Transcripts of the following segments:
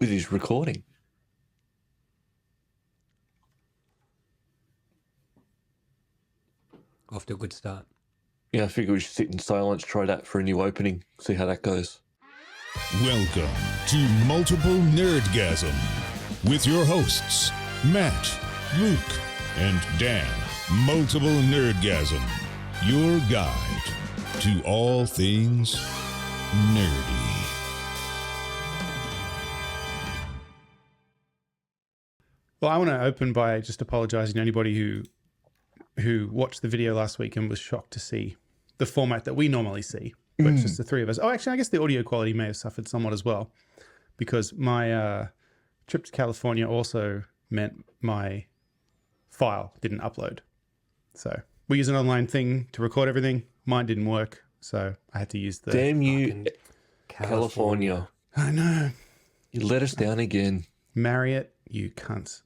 with his recording. Off to a good start. Yeah, I figure we should sit in silence, try that for a new opening, see how that goes. Welcome to Multiple Nerdgasm with your hosts, Matt, Luke, and Dan. Multiple Nerdgasm, your guide to all things nerdy. Well, I want to open by just apologizing to anybody who watched the video last week and was shocked to see the format that we normally see, but it's just the three of us. Oh, actually, I guess the audio quality may have suffered somewhat as well, because my trip to California also meant my file didn't upload. So we use an online thing to record everything. Mine didn't work, so I had to use the... Damn you, California. I know. You let us down again. Marriott, you cunts.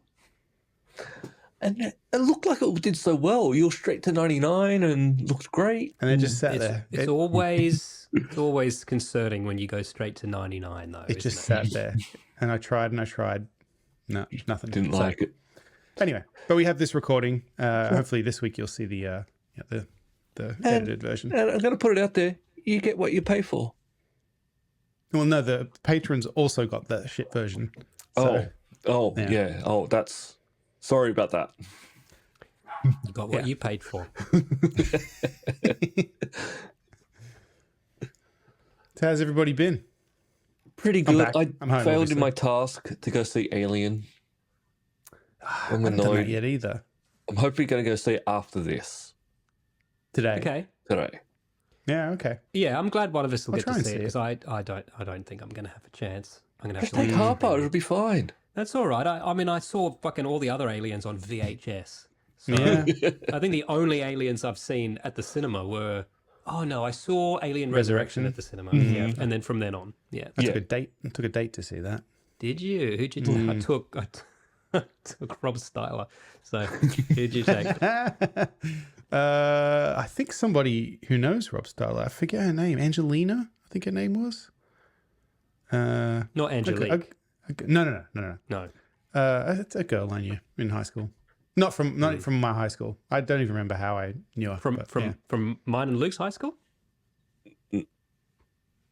And it looked like it did so well. You're straight to 99 and looked great. And it just sat there. It's always concerning when you go straight to 99, though. It just sat there. And I tried. No, nothing. Didn't like it. Anyway, but we have this recording. Hopefully this week you'll see the edited version. And I'm going to put it out there. You get what you pay for. Well, no, the patrons also got the shit version. So, yeah. Oh, that's... Sorry about that. You got what you paid for. So how's everybody been? Pretty good. I'm home, failed obviously. in my task to go see Alien. I I'm haven't done that annoyed. yet either. I'm hopefully going to go see it after this. Today. Okay. Today. Yeah, okay. Yeah, I'm glad one of us will I'll get try to and see it, see because I don't think I'm going to have a chance. I'm going to have Just to take leave. Harpo. It'll be fine. That's all right. I mean, I saw fucking all the other aliens on VHS. So Yeah. I think the only aliens I've seen at the cinema were... Oh, no, I saw Alien Resurrection at the cinema. Yeah, and then from then on. Yeah. I took a date to see that. Did you? Who'd you take? I took Rob Styler. So who'd you take? I think somebody who knows Rob Styler. I forget her name. Angelina, I think her name was. Not Angelique. No. No. It's a girl I knew in high school. Not from my high school. I don't even remember how I knew her. From mine and Luke's high school?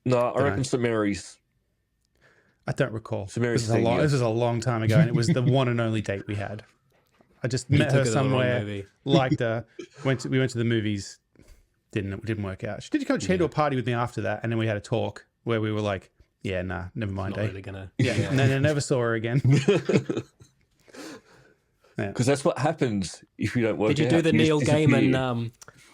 No, I reckon St. Mary's. I don't recall. St. Mary's This was a long time ago, and it was the one and only date we had. I just met her somewhere, liked her, we went to the movies, didn't work out. She did come to a party with me after that, and then we had a talk where we were like, yeah, nah, never mind. Not really gonna. Yeah, and then I never saw her again. Because that's what happens if you don't work out. Did you do the Neil disappear. Gaiman,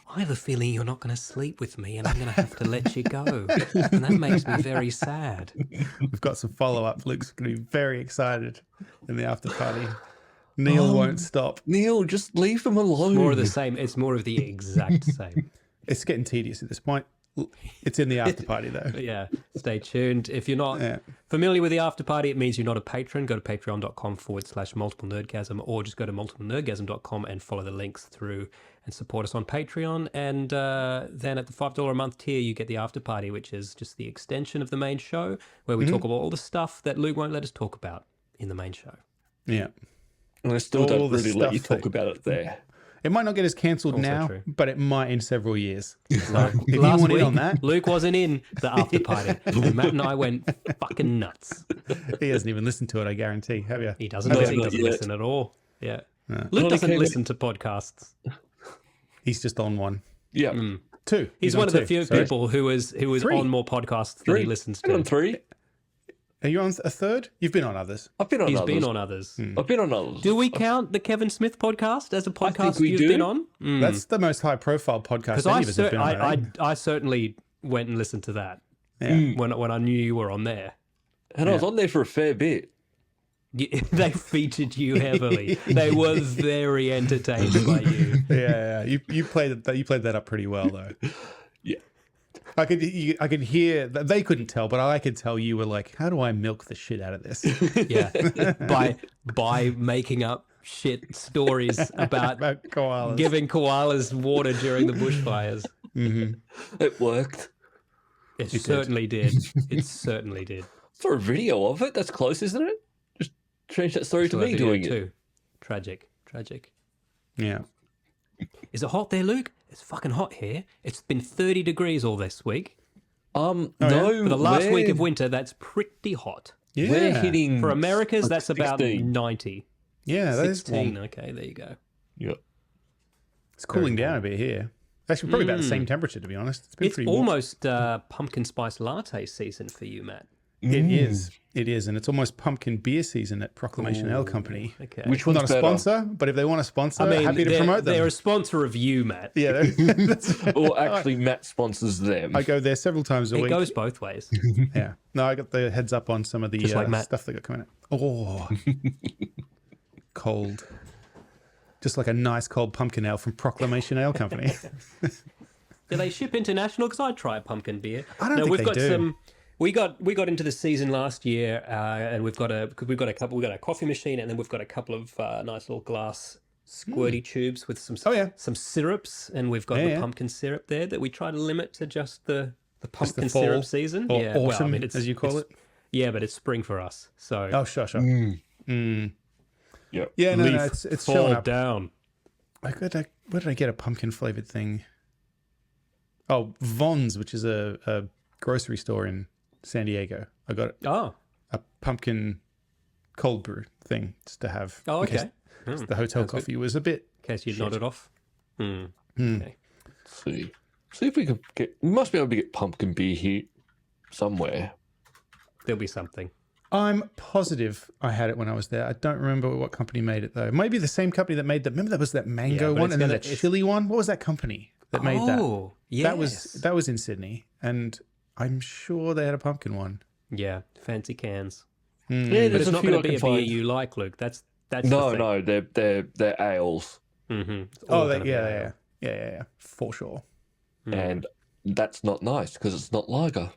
I have a feeling you're not going to sleep with me and I'm going to have to let you go. And that makes me very sad. We've got some follow-up. Luke's going to be very excited in the after party. Neil won't stop. Neil, just leave them alone. More of the same. It's more of the exact same. It's getting tedious at this point. It's in the after party, though. Yeah, stay tuned. If you're not familiar with the after party, it means you're not a patron. Go to patreon.com/multiple nerdgasm, or just go to multiplenerdgasm.com and follow the links through and support us on Patreon. And then at the $5 a month tier, you get the after party, which is just the extension of the main show, where we talk about all the stuff that Luke won't let us talk about in the main show. Yeah. And I still All don't the really let you stuff talk about it there. It might not get us cancelled Also now, true. but it might in several years. So if you Last want in week, on that, Luke wasn't in the after party. And Matt and I went fucking nuts. he hasn't even listened to it, I guarantee. Have you? He doesn't listen at all. Yeah. Luke doesn't listen to podcasts. He's just on one. Yeah. Two. He's on one of the two. few Sorry. people who is on more podcasts than he listens I'm to. on 3. Are you on a third? You've been on others. I've been on He's others. been on others. I've been on others. Do we count the Kevin Smith podcast as a podcast we you've do. been on? That's the most high-profile podcast Because any of us have been on. I certainly went and listened to that Yeah. when I knew you were on there. And I was on there for a fair bit. They featured you heavily. They were very entertained by you. Yeah. You played that up pretty well, though. Yeah. I could hear that they couldn't tell, but I could tell you were like, how do I milk the shit out of this? Yeah, by making up shit stories about koalas. giving koalas water during the bushfires. It worked. It certainly did. It certainly did. saw a video of it. That's close, isn't it? Just change that story to Saw that me video doing it. too. Tragic. Yeah. Is it hot there, Luke? It's fucking hot here. It's been 30 degrees all this week. No, For the last week we're- of winter, that's pretty hot. Yeah. We're hitting For Americas, like that's about 16. 90. Yeah, that is 16. warm. Okay, there you go. Yeah. It's cooling down a bit here. Actually, probably about the same temperature, to be honest. It's been It's pretty warm. almost pumpkin spice latte season for you, Matt. It is. It is. And it's almost pumpkin beer season at Proclamation Ale Company. Okay. Which one's Not a better? sponsor, but if they want a sponsor, happy to they're, promote them. they're a sponsor of you, Matt. Yeah, Or actually, Matt sponsors them. I go there several times a It week. goes both ways. Yeah. No, I got the heads up on some of the Just like Matt. stuff they got coming out. Oh, cold. Just like a nice cold pumpkin ale from Proclamation Ale Company. Do they ship international? Because I'd try a pumpkin beer. I don't think we've they got do. some. We got into the season last year, and we've got a coffee machine, and then we've got a couple of nice little glass squirty tubes with some Oh, yeah. some syrups, and we've got Yeah, the yeah. pumpkin syrup there that we try to limit to just the pumpkin fall syrup season. or yeah, autumn, it's, as you call it's- it. Yeah, but it's spring for us, so Oh, sure. Yep. Yeah, no, leaf it's fall showing up. down. Where did I get a pumpkin flavored thing? Oh, Vons, which is a grocery store in San Diego. I got Oh, a pumpkin cold brew thing just to have. oh, in case okay. The hotel coffee was a bit. In case you nodded off. Okay. See if we can get. We must be able to get pumpkin beer here somewhere. There'll be something. I'm positive I had it when I was there. I don't remember what company made it though. Maybe the same company that made that. Remember that was that mango but one it's and then gonna- that chili one. What was that company that made that? Oh, yes. That was in Sydney, and I'm sure they had a pumpkin one. Yeah, fancy cans. Yeah, But there's it's a not few going I to be can a beer find. you like, Luke. That's No, the thing. no, they're ales, Yeah, for sure. and that's not nice because it's not lager.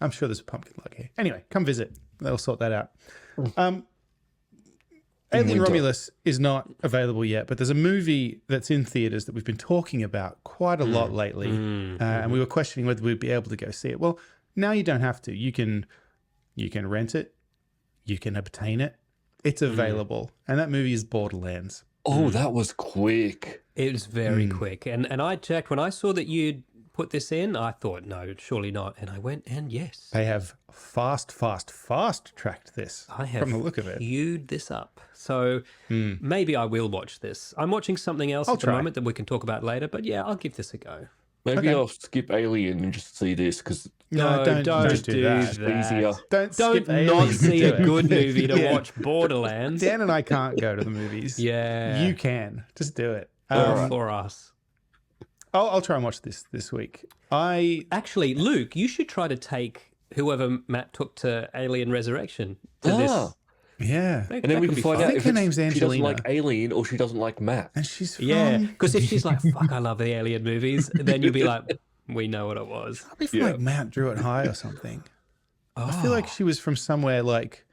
I'm sure there's a pumpkin lager here. Anyway, come visit. They'll sort that out. Alien winter. Romulus is not available yet, but there's a movie that's in theaters that we've been talking about quite a lot lately, and we were questioning whether we'd be able to go see it. Well, now you don't have to. You can rent it, you can obtain it. It's available, and that movie is Borderlands. Oh, that was quick. It was very quick. And I checked. When I saw that you'd put this in, I thought, no, surely not. And I went, and yes. They have fast tracked this. I have from the look of it. queued this up. So maybe I will watch this. I'm watching something else I'll at the try. moment that we can talk about later. But yeah, I'll give this a go. Maybe Okay. I'll skip Alien and just see this because No, don't do that. it's easier. Don't Don't skip not Aliens see to a it. good movie to Yeah. watch Borderlands. Dan and I can't go to the movies. Yeah. You can. Just do it. For us. I'll try and watch this week. Actually, Luke, you should try to take whoever Matt took to Alien Resurrection to this. Yeah. That- And then that we could can be find fun. out think if her it's- name's she doesn't Angelina. like Alien or she doesn't like Matt. And she's from... Yeah, because if she's like, fuck, I love the Alien movies, then you'll be like, we know what it was. Probably from like Mount Druitt High or something. I feel like she was from somewhere like...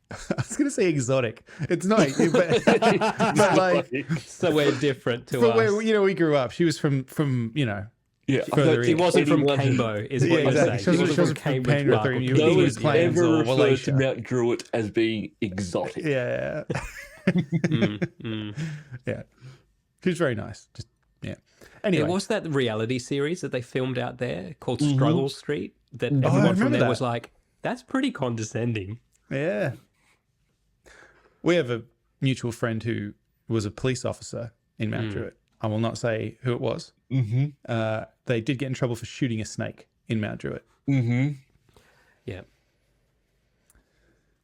I was going to say exotic. It's not. but like... So we're different to But us. where we grew up, she was from Yeah, Further He in. wasn't from 81. Cambo, is what you're exactly. saying. She He wasn't from Cambridge, Penrith or Mark, you- or No he one was Kingsland. Plains ever or referred to Wallachia. Mount Druitt as being exotic. Yeah. Yeah. She was very nice. Just yeah. Anyway. There was that reality series that they filmed out there called Struggle Street that I everyone from remember there that. was like, that's pretty condescending. Yeah. We have a mutual friend who was a police officer in Mount Druitt. I will not say who it was. Mm-hmm. They did get in trouble for shooting a snake in Mount Druitt. Mm-hmm. Yeah.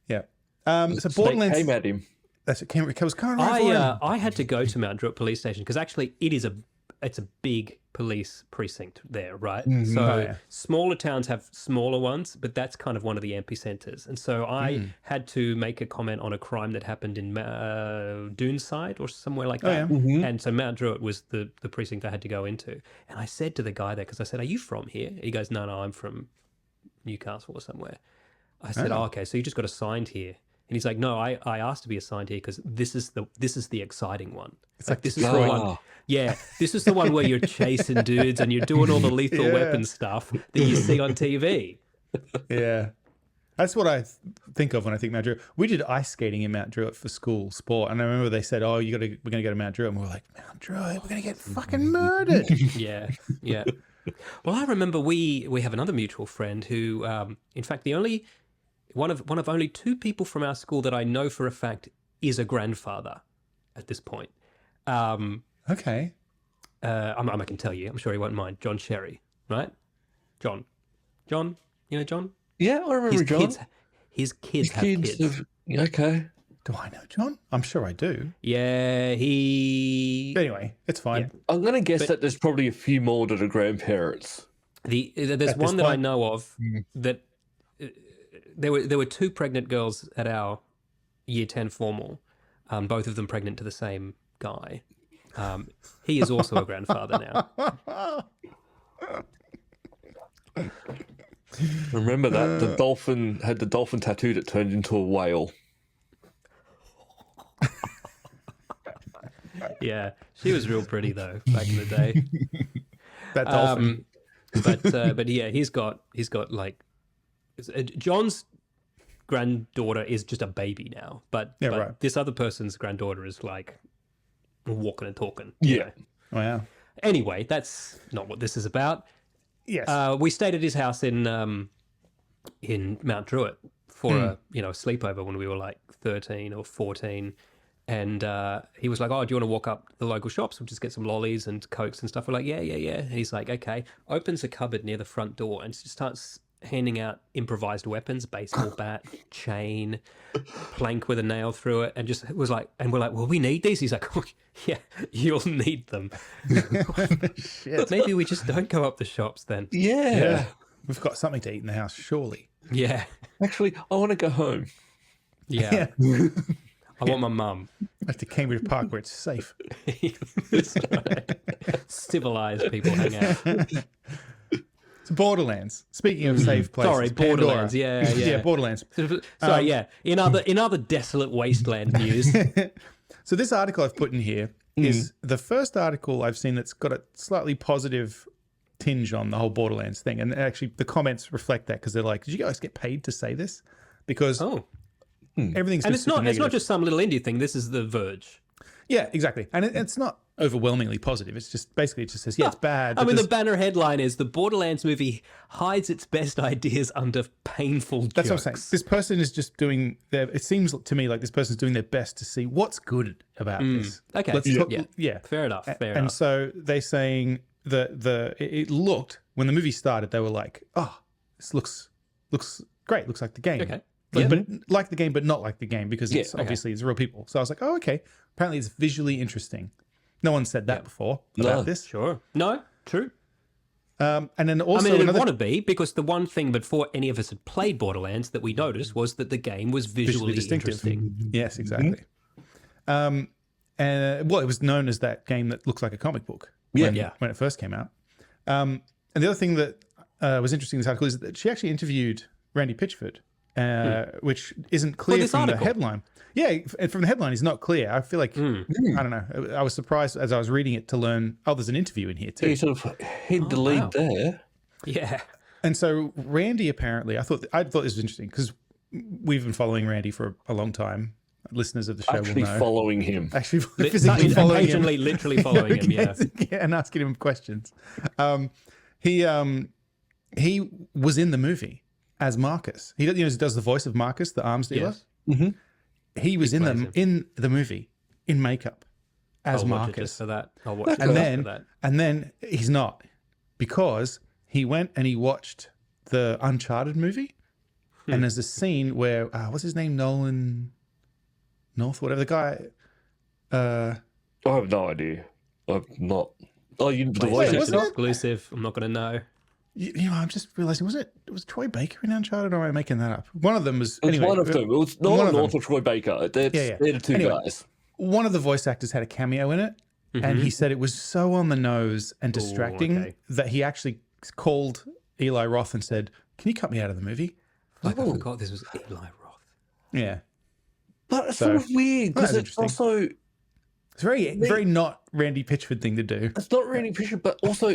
Yeah. So Snake Borderlands. came at him. That's it. It was kind of right for him. I had to go to Mount Druitt police station because actually it's a big police precinct there, right? So Oh, yeah. smaller towns have smaller ones, but that's kind of one of the epicenters. And so I had to make a comment on a crime that happened in Doonside or somewhere like that. yeah. And so Mount Druitt was the precinct I had to go into. And I said to the guy there, because I said, "Are you from here?" He goes, "No, I'm from Newcastle or somewhere." I said, "Oh, okay, so you just got assigned here." And he's like, "No, I asked to be assigned here because this is the exciting one. It's like this is the Detroit. one. Yeah, this is the one where you're chasing dudes and you're doing all the lethal Yeah. weapon stuff that you see on TV." Yeah. That's what I think of when I think Mount Druitt. We did ice skating in Mount Druitt for school sport, and I remember they said, "Oh, we're going to go to Mount Druitt," and we were like, "Mount Druitt, we're going to get fucking murdered." Yeah, yeah. Well, I remember we have another mutual friend who, in fact, the only one of only two people from our school that I know for a fact is a grandfather at this point. Okay. I can tell you. I'm sure he won't mind. John Sherry, right? John, you know John? Yeah, I remember John. His kids have kids. Okay. Do I know John? I'm sure I do. Yeah, he. Anyway, it's fine. Yeah. I'm going to guess that there's probably a few more that are grandparents. There's one that I know of that there were two pregnant girls at our year 10 formal, both of them pregnant to the same guy. He is also a grandfather now. Remember that? The dolphin had the dolphin tattoo that turned into a whale. Yeah, she was real pretty though back in the day. That dolphin. But yeah, he's got like John's granddaughter is just a baby now, but right. this other person's granddaughter is like walking and talking. Yeah. Wow. Anyway, that's not what this is about. Yes. We stayed at his house in Mount Druitt for a sleepover when we were like 13 or 14, and he was like, "Oh, do you want to walk up the local shops? We'll just get some lollies and cokes and stuff." We're like, "Yeah." And he's like, "Okay." Opens a cupboard near the front door and just starts handing out improvised weapons: baseball bat, chain, plank with a nail through it, and just was like, and we're like, "Well, we need these." He's like, "Oh, yeah, you'll need them." Shit. Maybe we just don't go up the shops then. Yeah. We've got something to eat in the house, surely. Yeah. Actually, I want to go home. Yeah. I want my mum. Back to Cambridge Park where it's safe. That's right. Civilized people hang out. It's Borderlands. Speaking of safe places. Sorry, Borderlands. Pandora. Yeah. Borderlands. Sorry, yeah. In other desolate wasteland news. So this article I've put in here is the first article I've seen that's got a slightly positive tinge on the whole Borderlands thing. And actually the comments reflect that because they're like, did you guys get paid to say this? Because everything's And just it's not just some little indie thing. This is The Verge. Yeah, exactly. And it's not overwhelmingly positive. It's just basically it just says, yeah, it's bad. I mean, the banner headline is the Borderlands movie hides its best ideas under painful jokes. That's what I'm saying. This person is just doing it seems to me like this person's doing their best to see what's good about this. Okay. Yeah. Fair enough. And so they're saying it looked, when the movie started, they were like, oh, this looks great. Looks like the game. Okay. But like the game, but not like the game because it's obviously it's real people. So I was like, oh, okay. Apparently it's visually interesting. No one said that before about this. Sure. No, true. And then also, I mean, it want to be because the one thing before any of us had played Borderlands that we noticed was that the game was visually interesting. Yes, exactly. And it was known as that game that looks like a comic book when it first came out. And the other thing that was interesting in this article is that she actually interviewed Randy Pitchford, which isn't clear from the headline. Yeah, and from the headline, it's not clear. I feel like, I don't know. I was surprised as I was reading it to learn, there's an interview in here too. He sort of hid the lead there. Yeah. And so Randy apparently, I thought this was interesting because we've been following Randy for a long time. Listeners of the show will know. Following him. Actually physically following him. Occasionally, literally following him, yeah. And asking him questions. He was in the movie as Marcus. He does the voice of Marcus, the arms dealer. Yes. Mm-hmm. He was in the movie in makeup as I'll Marcus. watch it just for that. I'll watch it and just then, for that. And then he's not, because he went and he watched the Uncharted movie, and there's a scene where what's his name, Nolan North, whatever the guy. I have no idea. I've not. Oh, the Wait, voice wasn't it? Exclusive. I'm not going to know. You know, I'm just realizing, was it Troy Baker in Uncharted, or am I making that up? One of them was. It's Anyway, one of them. It was Nolan North or Troy Baker. They're the two guys. One of the voice actors had a cameo in it, and he said it was so on the nose and distracting that he actually called Eli Roth and said, "Can you cut me out of the movie?" I forgot this was Eli Roth. Yeah. But it's sort of weird because it's also It's very not Randy Pitchford thing to do. It's not Randy Pitchford, but also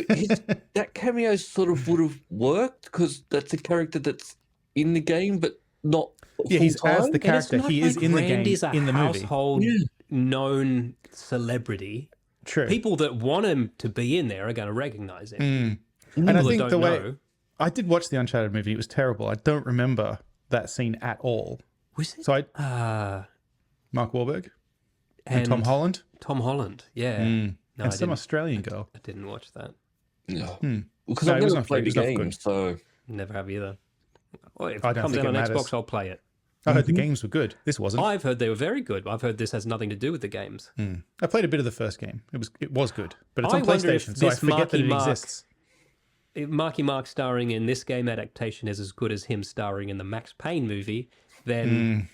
that cameo sort of would have worked because that's a character that's in the game, but not. Yeah, he's full-time. as the character. He is in the game, Randy's a in the movie. household known celebrity. True. People that want him to be in there are going to recognize him. And I People think that the don't way know. I did watch the Uncharted movie, it was terrible. I don't remember that scene at all. Was it? So Mark Wahlberg and Tom Holland. Tom Holland, yeah. No, No, and I some didn't. Australian girl. I didn't watch that. No. Hmm. Because No, I've it was never not played the good. It was not game, good. so Never have either. Well, if I it don't comes think out on it matters. Xbox, I'll play it. I heard the games were good. This wasn't. I've heard they were very good. I've heard this has nothing to do with the games. I played a bit of the first game. It was good, but it's on I wonder if PlayStation, so I this forget that it Marky Mark- exists. If Marky Mark starring in this game adaptation is as good as him starring in the Max Payne movie, then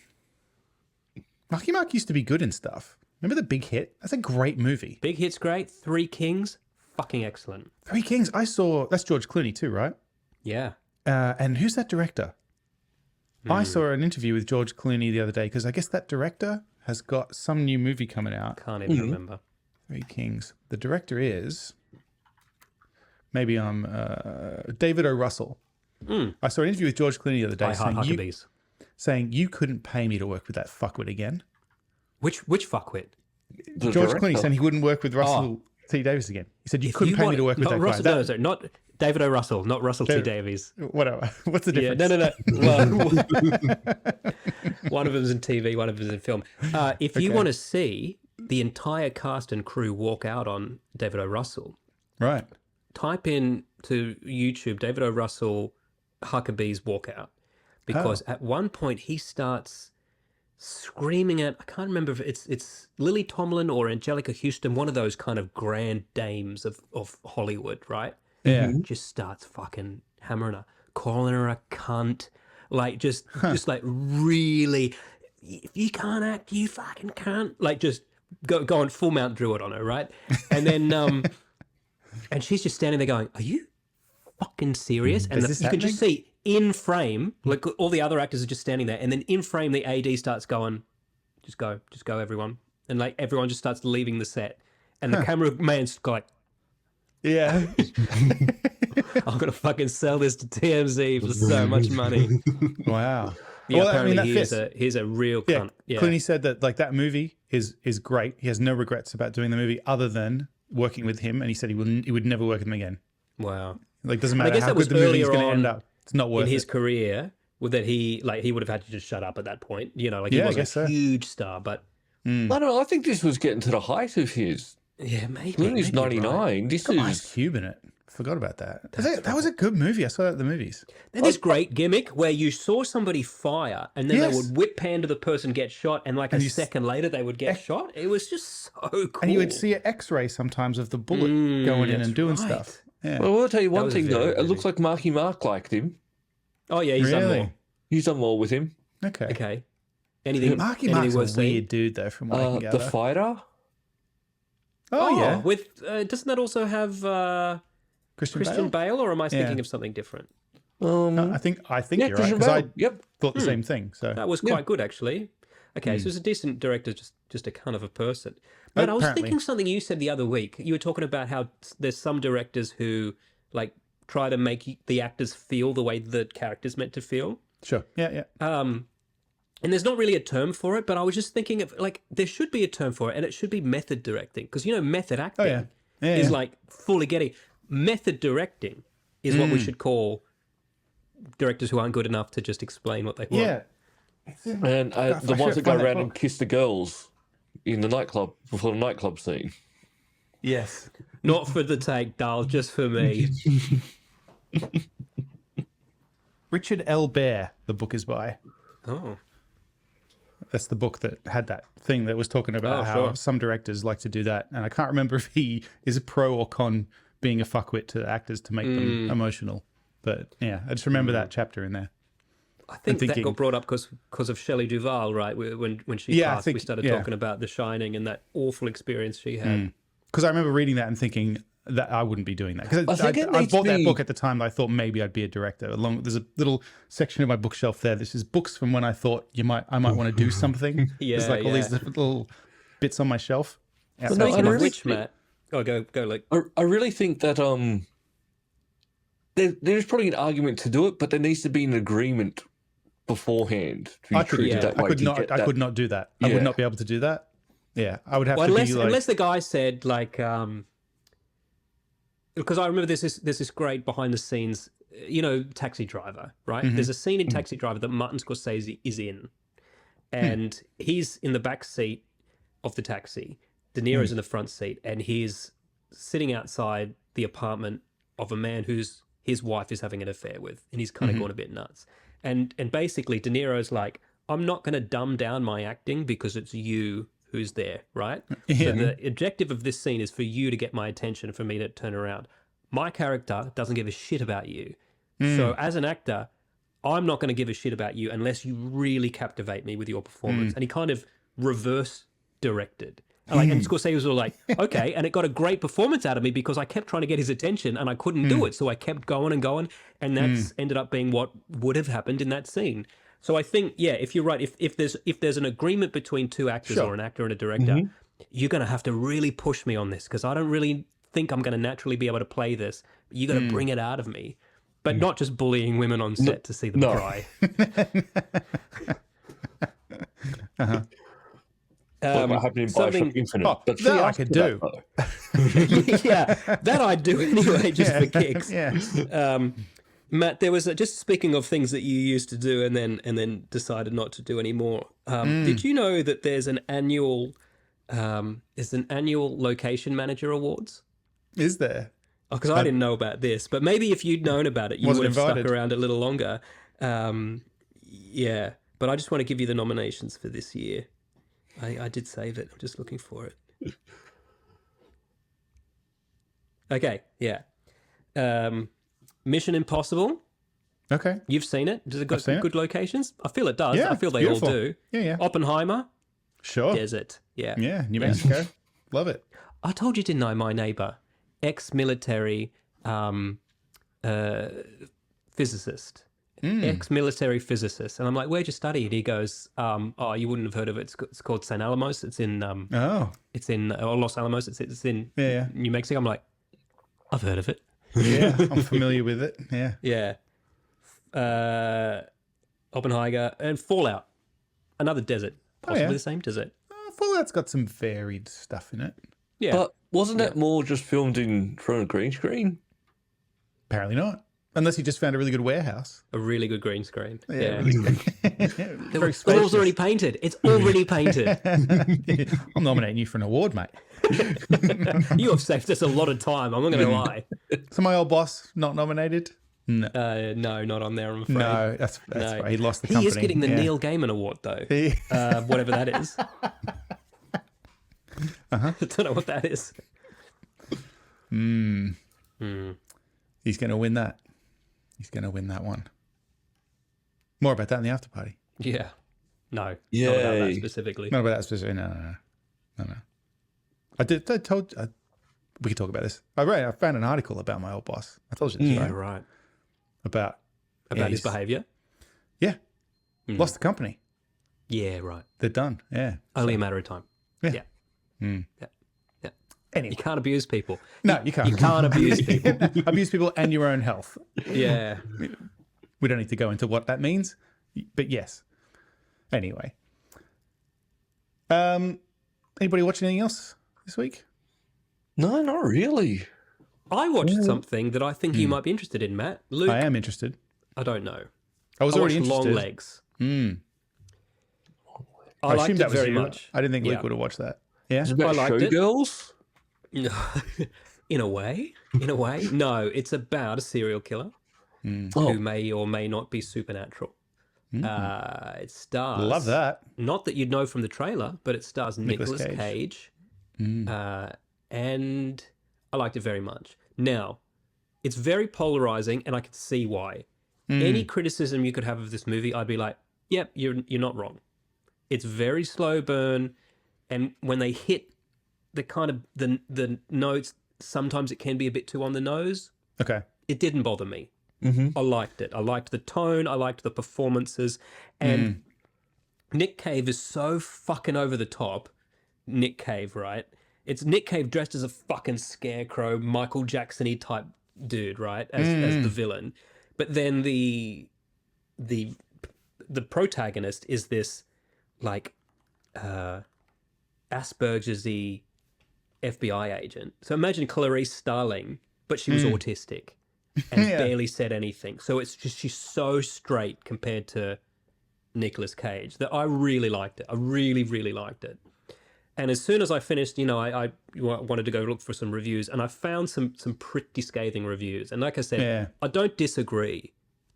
Marky Mark used to be good in stuff. Remember the Big Hit? That's a great movie. Big Hit's great. Three Kings, fucking excellent. Three Kings. I saw. That's George Clooney too, right? Yeah. And who's that director? I saw an interview with George Clooney the other day because I guess that director has got some new movie coming out. Can't even remember. Three Kings. The director is maybe David O. Russell. I saw an interview with George Clooney the other day I Heart Huckabees. saying you couldn't pay me to work with that fuckwit again. Which fuckwit? the George director. Clooney saying he wouldn't work with Russell T. Davis again. He said you If couldn't you pay me want- to work with not that Russell, guy. no, sorry, not David O. Russell, not Russell T. David- Davies. Whatever. What's the Yeah, difference? no. Well, one of them's in TV, one of them's in film. If you want to see the entire cast and crew walk out on David O. Russell, Right. type in to YouTube David O. Russell Huckabee's walkout, because at one point he starts screaming at, I can't remember if it's Lily Tomlin or Angelica Houston, one of those kind of grand dames of Hollywood, right? Yeah. Just starts fucking hammering her, calling her a cunt, like just like really, if you can't act, you fucking can't, like just going full Mount Druitt on her, right? And then and she's just standing there going, "Are you fucking serious?" And Is this you can just see in frame, like all the other actors are just standing there, and then in frame the AD starts going, just go, everyone," and like everyone just starts leaving the set, and the cameraman's like, Yeah. "I'm gonna fucking sell this to TMZ for so much money." Wow. Yeah, Well, I apparently mean, that he's a real Yeah. cunt. Yeah, Clooney said that like that movie is great. He has no regrets about doing the movie other than working with him, and he said he would never work with him again. wow. Like doesn't I matter guess how that was good the movie is earlier going to end on up. It's not worth In his it. career, with that he would have had to just shut up at that point. You know, like he Yeah, I wasn't guess so. a huge star, but I don't know. I think this was getting to the height of his. yeah, maybe. Clooney's maybe you're 99. right. This Got is. Ice Cube in it. Forgot about that. That was a good movie. I saw that at the movies. Then this great gimmick where you saw somebody fire and then Yes. they would whip pan to the person, get shot, and like And a you second later they would get shot. It was just so cool. And you would see an X-ray sometimes of the bullet going in that's and doing right. stuff. Yeah. Well, I'll tell you one was a thing, though. very It good looks like Marky Mark liked him. Oh yeah, he's done Really? more. He's done more with him. Okay. Okay. Anything? Marky anything Mark's worth a seeing? weird dude, though, from what I can The gather. Fighter. Oh, yeah. With doesn't that also have Christian Bale, or am I thinking Yeah. of something different? I think Yeah, you're right, Christian because I Bale. Yep. thought the same thing. So That was quite good, actually. Okay, so he's a decent director, just a kind of a person. But I was Apparently. thinking something you said the other week. You were talking about how there's some directors who like try to make the actors feel the way the character's meant to feel. sure. Yeah, yeah. And there's not really a term for it, but I was just thinking of like there should be a term for it, and it should be method directing, because method acting yeah. Yeah, is yeah. like fully getting method directing is what we should call directors who aren't good enough to just explain what they want. Yeah. And the I ones should that go find that around and book. kiss the girls in the nightclub before the nightclub scene. Yes. Not for the take, Dale, just for me. Richard L. Bear, the book is by. Oh. That's the book that had that thing that was talking about Oh, how sure. some directors like to do that. And I can't remember if he is a pro or con being a fuckwit to actors to make them emotional. But yeah, I just remember that chapter in there. I think that thinking- got brought up because of Shelley Duvall, right? When she Yeah, I passed, think- we started yeah. talking about The Shining and that awful experience she had. Because I remember reading that and thinking that I wouldn't be doing that. Because I think it I needs bought to that be- book at the time that I thought maybe I'd be a director. There's a little section of my bookshelf there. This is books from when I thought I might want to do something. Yeah, There's like all these yeah. little bits on my shelf. outside no, I Speaking of really which, think- Matt, go, Luke. I really think that there's probably an argument to do it, but there needs to be an agreement beforehand to be I could, treated that way. I could to not. get I that. could not do that. I Yeah. would not be able to do that. Yeah, I would have Well, to unless be like. unless the guy said like, because I remember there's this great behind the scenes, Taxi Driver, right? There's a scene in Taxi Driver that Martin Scorsese is in, and he's in the back seat of the taxi. De Niro's in the front seat, and he's sitting outside the apartment of a man whose his wife is having an affair with, and he's kind of gone a bit nuts. And basically, De Niro's like, I'm not going to dumb down my acting because it's you who's there, right? Yeah. So the objective of this scene is for you to get my attention, for me to turn around. My character doesn't give a shit about you. So as an actor, I'm not going to give a shit about you unless you really captivate me with your performance. And he kind of reverse directed. And Scorsese was all like, okay. And it got a great performance out of me because I kept trying to get his attention and I couldn't do it. So I kept going and going. And that's ended up being what would have happened in that scene. So I think, yeah, if you're right, if there's an agreement between two actors or an actor and a director, you're going to have to really push me on this because I don't really think I'm going to naturally be able to play this. You got to bring it out of me. But not just bullying women on set to see them cry. What happened in something- Bioshock Infinite? Oh, But that see, I after could that, do. though. Yeah, that I do anyway, just for kicks. Yeah. Matt, there was just speaking of things that you used to do and then decided not to do anymore. Did you know that there's an annual location manager awards? Is there? Because I didn't know about this, but maybe if you'd known about it, you would Wasn't have invited. stuck around a little longer. Yeah, but I just want to give you the nominations for this year. I did save it. I'm just looking for it. Okay, yeah. Mission Impossible. Okay. You've seen it. Does it got seen it. good locations? I feel it does. Yeah, I feel they beautiful. all do. Yeah, yeah. Oppenheimer. Sure. Desert. Yeah. Yeah, New Mexico. Love it. I told you, didn't I? My neighbor, ex-military physicist. Ex-military physicist. And I'm like, where'd you study? And he goes, oh, you wouldn't have heard of it. It's called San Alamos. It's in Oh. it's in Los Alamos. It's in Yeah. New Mexico. I'm like, I've heard of it. Yeah. I'm familiar with it. Yeah. Yeah. Oppenheimer and Fallout. Another desert. Possibly yeah. the same desert. Fallout's got some varied stuff in it. Yeah. But wasn't that more just filmed in front of green screen? Apparently not. Unless you just found a really good warehouse. a really good green screen. Yeah. Really good. The Very wall's already painted. It's already painted. I'm nominating you for an award, mate. You have saved us a lot of time. I'm not going to lie. So my old boss not nominated? No, No, not on there, I'm afraid. no, that's No. right. He lost the He company. is getting the Yeah. Neil Gaiman Award, though. He- Whatever that is. I don't know what that is. He's going to win that. He's going to win that one. More about that in the after party. Yeah. No. Not about that Yay. specifically. Not about that specifically. No. I told. We could talk about this. I found an article about my old boss. I told you this, Yeah, right? right. About About his he's- behaviour? Yeah, lost the company. Yeah, right. They're done. Yeah. Only a matter of time. Yeah. Yeah. Yeah. Yeah. Anyway, You can't abuse people. no, you can't. You can't abuse people. Abuse people and your own health. Yeah. We don't need to go into what that means, but yes. Anyway, anybody watch anything else this week? No, not really. I watched something that I think you might be interested in, Matt. Luke, I am interested. I don't know. I was I already watched interested. Longlegs. I I liked assumed it that was very you. much. I didn't think Luke Yeah. would have watched that. Yeah. It's about I liked it. showgirls. In a way. No, it's about a serial killer who Oh, may or may not be supernatural. It stars. Love that. Not that you'd know from the trailer, but it stars Nicolas Nicolas Cage. Cage. And I liked it very much. Now, it's very polarizing, and I can see why. Any criticism you could have of this movie, I'd be like, yep, you're not wrong. It's very slow burn, and when they hit the kind of the notes, sometimes it can be a bit too on the nose. Okay. It didn't bother me. I liked it. I liked the tone. I liked the performances. And Nick Cave is so fucking over the top. Nick Cave, right? it's Nick Cave dressed as a fucking scarecrow, Michael Jackson-y type dude, right? As the villain. But then the protagonist is this like Asperger's-y FBI agent. So imagine Clarice Starling, but she was autistic and barely said anything. So it's just she's so straight compared to Nicolas Cage that I really liked it. I really, really liked it. And as soon as I finished, I wanted to go look for some reviews, and I found some pretty scathing reviews. And like I said, I don't disagree.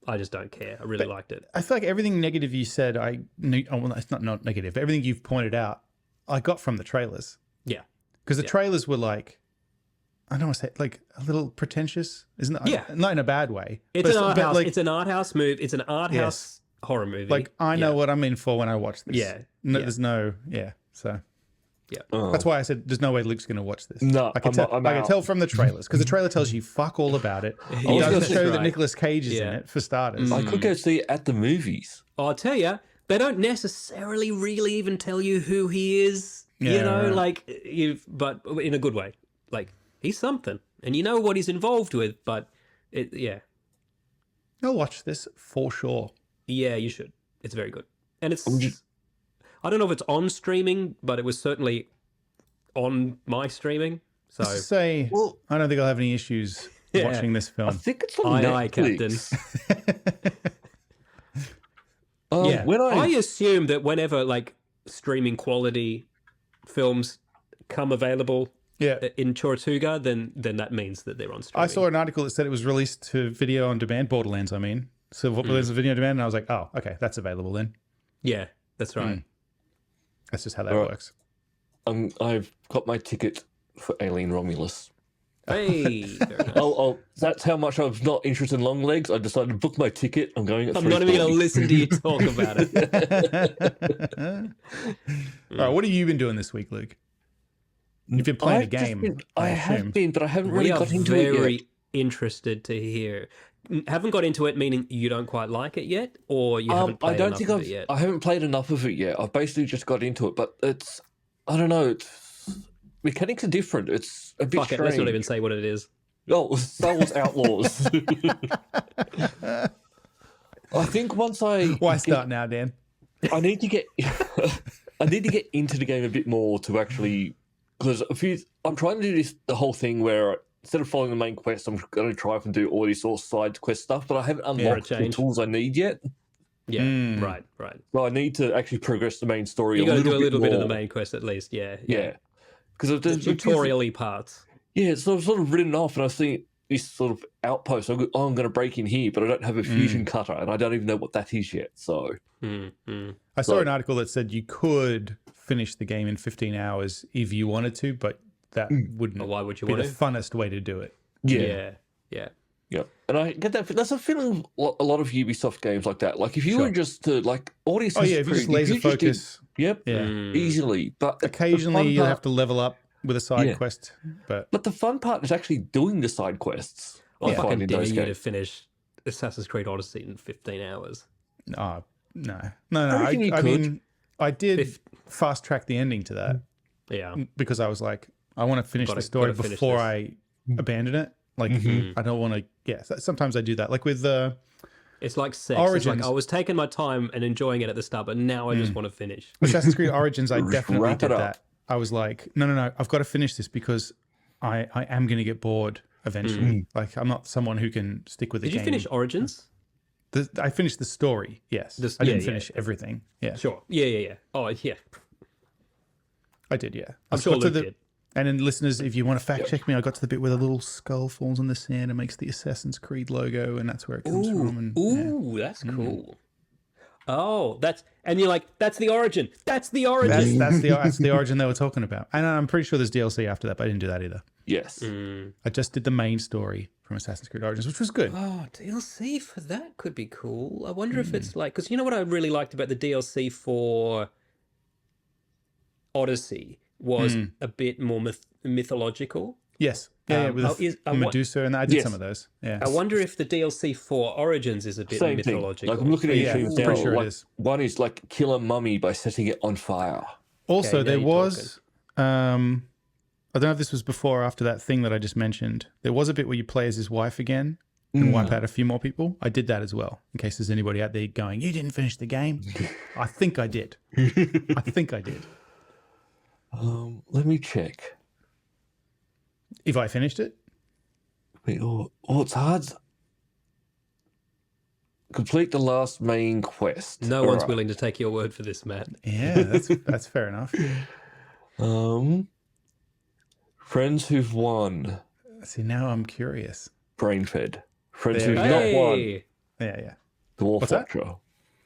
I just don't care. I really liked it. I feel like everything negative you said, well, it's not negative. Everything you've pointed out, I got from the trailers. Yeah. Because the trailers were like, I don't want to say like a little pretentious, isn't it? Yeah. Not in a bad way. It's an art house. It's an art house movie. It's an art house horror movie. Like I know what I'm in for when I watch this. Yeah. There's no. So. Yeah. That's why I said there's no way Luke's going to watch this. No, I can tell from the trailers, because the trailer tells you fuck all about it. It doesn't show that Nicolas Cage is in it, for starters. I could go see it at the movies. I'll tell you, they don't necessarily really even tell you who he is. But in a good way. Like, he's something, and you know what he's involved with, but I'll watch this for sure. Yeah, you should. It's very good. And it's... I don't know if it's on streaming, but it was certainly on my streaming. So I don't think I'll have any issues watching this film. I think it's on Netflix. Captain. I assume that whenever like streaming quality films come available in Tortuga, then that means that they're on streaming. I saw an article that said it was released to video on demand, Borderlands, I mean. So there's a video on demand, and I was like, oh, okay, that's available then. Yeah, that's right. That's just how that works. I've got my ticket for Alien Romulus. Hey, very nice. That's how much I was not interested in Longlegs. I decided to book my ticket. I'm going at I'm not even going to listen to you talk about it. All right, what have you been doing this week, Luke? You've been playing a game. I have been, but I haven't really got into it yet. Very interested to hear. Haven't got into it, meaning you don't quite like it yet, or you haven't played enough of it yet? I haven't played enough of it yet. I've basically just got into it, but I don't know. Mechanics are different. It's a bit strange. Let's not even say what it is. Oh, Star Wars Outlaws. I think once Why start now, Dan? I need to get into the game a bit more to actually, because I'm trying to do the whole thing where instead of following the main quest, I'm going to try and do all this sort of side quest stuff, but I haven't unlocked the tools I need yet. Yeah, right. So I need to actually progress the main story. You got to do a little bit of the main quest at least, yeah. Because the tutorial-y parts. Yeah, it's sort of written off, and I see this sort of outpost. I'm going to break in here, but I don't have a fusion cutter, and I don't even know what that is yet. So I saw an article that said you could finish the game in 15 hours if you wanted to, but that wouldn't why would you be want the funnest way to do it. Yeah. And I get that. That's a feeling a lot of Ubisoft games like that. Like if you were just to like all these. If you just laser focus. Easily. But occasionally you have to level up with a side quest. But the fun part is actually doing the side quests. I fucking dare you to finish Assassin's Creed Odyssey in 15 hours. No. I mean, I did fast track the ending to that. Yeah. Because I was like, I want to finish the story before I abandon it. Like, I don't want to. Yeah, sometimes I do that. Like with it's like sex. Origins. It's like I was taking my time and enjoying it at the start, but now I just want to finish. Assassin's Creed Origins, I definitely did that. I was like, no, I've got to finish this because I am going to get bored eventually. Like, I'm not someone who can stick with the game. Did you finish Origins? I finished the story, yes. I didn't finish everything. Yeah. Sure. Yeah. Oh, yeah. I did, yeah. I'm sure Luke did. And then listeners, if you want to fact check me, I got to the bit where the little skull falls on the sand and makes the Assassin's Creed logo, and that's where it comes from. And, that's cool. Oh, and you're like, that's the origin. That's the origin. That's the origin they were talking about. And I'm pretty sure there's DLC after that, but I didn't do that either. Yes. I just did the main story from Assassin's Creed Origins, which was good. Oh, DLC for that could be cool. I wonder if it's like, because you know what I really liked about the DLC for Odyssey was a bit more mythological. Yes. With Medusa, and I did some of those. Yeah. I wonder if the DLC for Origins is a bit Same mythological. Thing. Like I'm looking at your streams now. Pretty sure it is. One is like kill a mummy by setting it on fire. Also, there was I don't know if this was before or after that thing that I just mentioned. There was a bit where you play as his wife again and wipe out a few more people. I did that as well, in case there's anybody out there going, you didn't finish the game. I think I did. I think I did. Let me check. If I finished it? Wait, it's hard. Complete the last main quest. No one's willing to take your word for this, Matt. Yeah, that's fair enough. Friends who've won. See, now I'm curious. Brain fed. Friends There who've we not won. Yeah. Dwarf What's that? Watcher.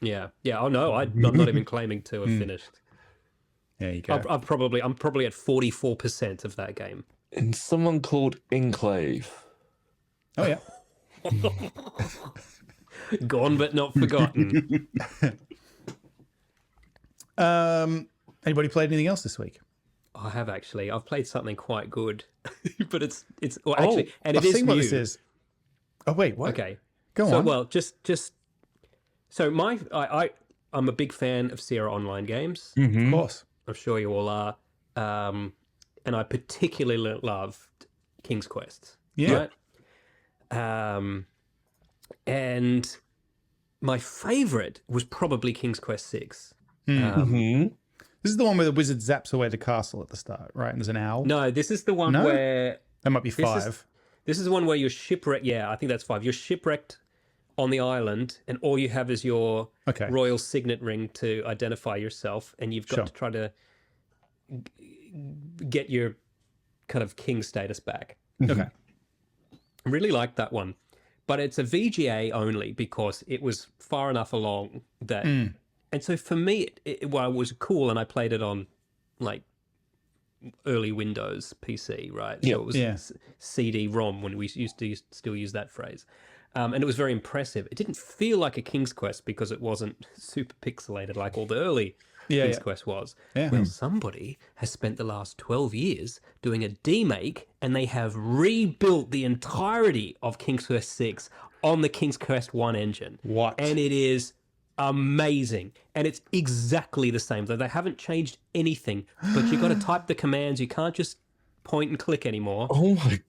Yeah. Oh no, I'm not even claiming to have finished. There you go. I'm probably at 44% of that game. And someone called Enclave. Oh, yeah. Gone but not forgotten. Anybody played anything else this week? I have actually. I've played something quite good, but it's well, actually, and I've it is seen new. what this is. Oh, wait, what? Okay, Go so, on. well, just so I'm a big fan of Sierra Online games. Of course. I'm sure you all are, and I particularly loved King's Quest. Yeah. Right? And my favorite was probably King's Quest 6. This is the one where the wizard zaps away the castle at the start, right? And there's an owl. No, this is the one No? where That might be 5. this is the one where you're shipwrecked. Yeah, I think that's 5. You're shipwrecked on the island, and all you have is your Okay. royal signet ring to identify yourself, and you've got Sure. to try to get your kind of king status back. Okay. I really liked that one, but it's a VGA only because it was far enough along that, and so for me, it was cool, and I played it on like early Windows PC, right? Yeah. So it was CD-ROM when we used to still use that phrase, and it was very impressive. It didn't feel like a King's Quest because it wasn't super pixelated like all the early King's Quest was. Yeah. Well, somebody has spent the last 12 years doing a demake, and they have rebuilt the entirety of King's Quest 6 on the King's Quest 1 engine. What? And it is amazing. And it's exactly the same, though they haven't changed anything. But you got to type the commands. You can't just point and click anymore. Oh my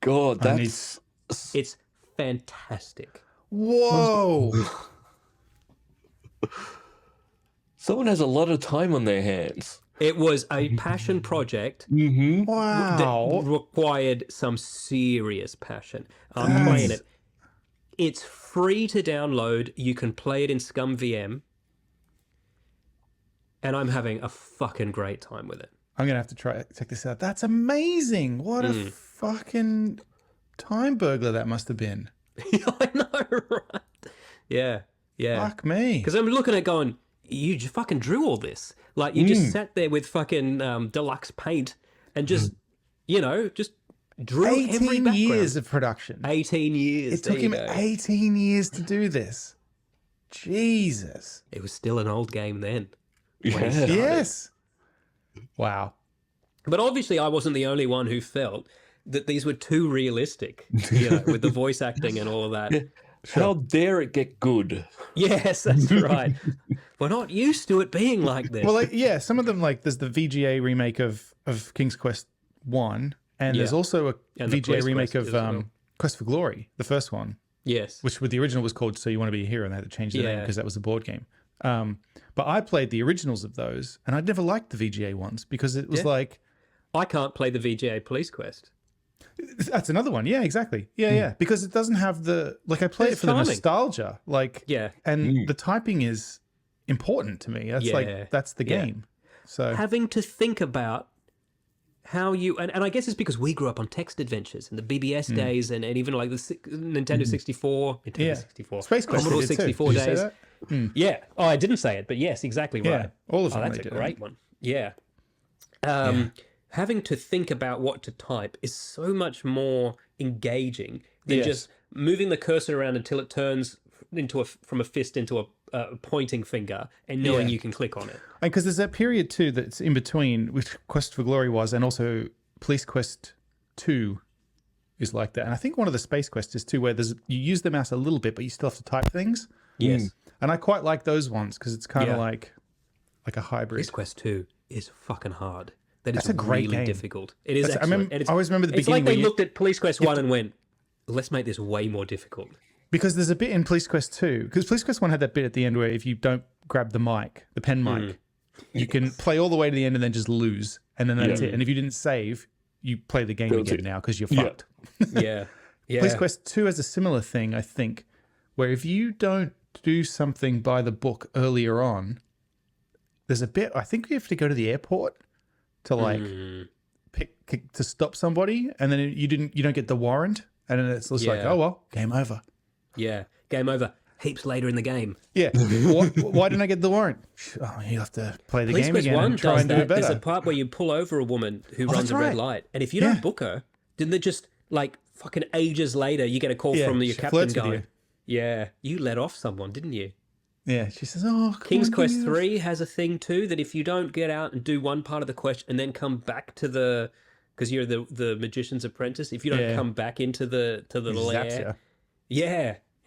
god, that's It's fantastic. Whoa. someone has a lot of time on their hands. It was a passion project Wow. that required some serious passion. I'm playing it. It's free to download. You can play it in Scum VM. And I'm having a fucking great time with it. I'm going to have to check this out. That's amazing. What a fucking time burglar that must have been. I know, right? Yeah. Fuck me. Because I'm looking at going, you just fucking drew all this. Like, you just sat there with fucking deluxe paint and just, just drew every 18 background. years of production. 18 years. It took him 18 years to do this. Jesus. It was still an old game then. Yeah. Yes. Wow. But obviously, I wasn't the only one who felt that these were too realistic, with the voice acting and all of that. How dare it get good? Yes, that's right. We're not used to it being like this. Well, some of them, like there's the VGA remake of King's Quest 1, and there's also a And the VGA Quest remake as of well. Quest for Glory, the first one, Yes. which with the original was called So You Want to Be a Hero, and they had to change the name Yeah. because that was the board game. But I played the originals of those, and I'd never liked the VGA ones because it was like... I can't play the VGA Police Quest. That's another one. Yeah, exactly. Yeah. Because it doesn't have the... Like, I play it It's for the charming. nostalgia. Like, Yeah. and the typing is important to me. That's that's the Yeah. game. So... Having to think about how you... And I guess it's because we grew up on text adventures and the BBS days and even like the Nintendo 64... Nintendo Yeah. 64. Space Quest Commodore did too. 64 Did you say days. that? Yeah. Oh, I didn't say it, but yes, exactly Yeah, right. all of them that's they a did. great one. Yeah. Having to think about what to type is so much more engaging than Yes. just moving the cursor around until it turns from a fist into a pointing finger and knowing you can click on it. Because there's that period too that's in between, which Quest for Glory was, and also Police Quest 2 is like that. And I think one of the Space Quests is too, where you use the mouse a little bit, but you still have to type things. Yes. And I quite like those ones because it's kind of like a hybrid. Police Quest 2 is fucking hard. That That's is a great really game. difficult. It is I excellent. I always remember the It's beginning like they where looked at Police Quest 1 and went, let's make this way more difficult. because there's a bit in Police Quest 2, because Police Quest 1 had that bit at the end where if you don't grab the mic, the pen mic, you can play all the way to the end and then just lose, and then that's it. And if you didn't save, you play the game again now because you're fucked. Yeah. Police Quest 2 has a similar thing, I think, where if you don't do something by the book earlier on, there's a bit, I think you have to go to the airport to like to stop somebody, and then you don't get the warrant, and then it's just like, oh well, game over. Yeah. Game over. Heaps later in the game. Yeah. Why didn't I get the warrant? Oh, you have to play the Police game Quest again 1 and try does and do that. it better. There's a part where you pull over a woman who runs that's a red right. light, and if you don't book her, then they just like fucking ages later you get a call from your she captain flirts with going, you. yeah, you let off someone, didn't you? Yeah, she says, oh, come King's on, Quest give me 3 has a thing too that if you don't get out and do one part of the quest and then come back to the, because you're the magician's apprentice, if you don't come back into the lair,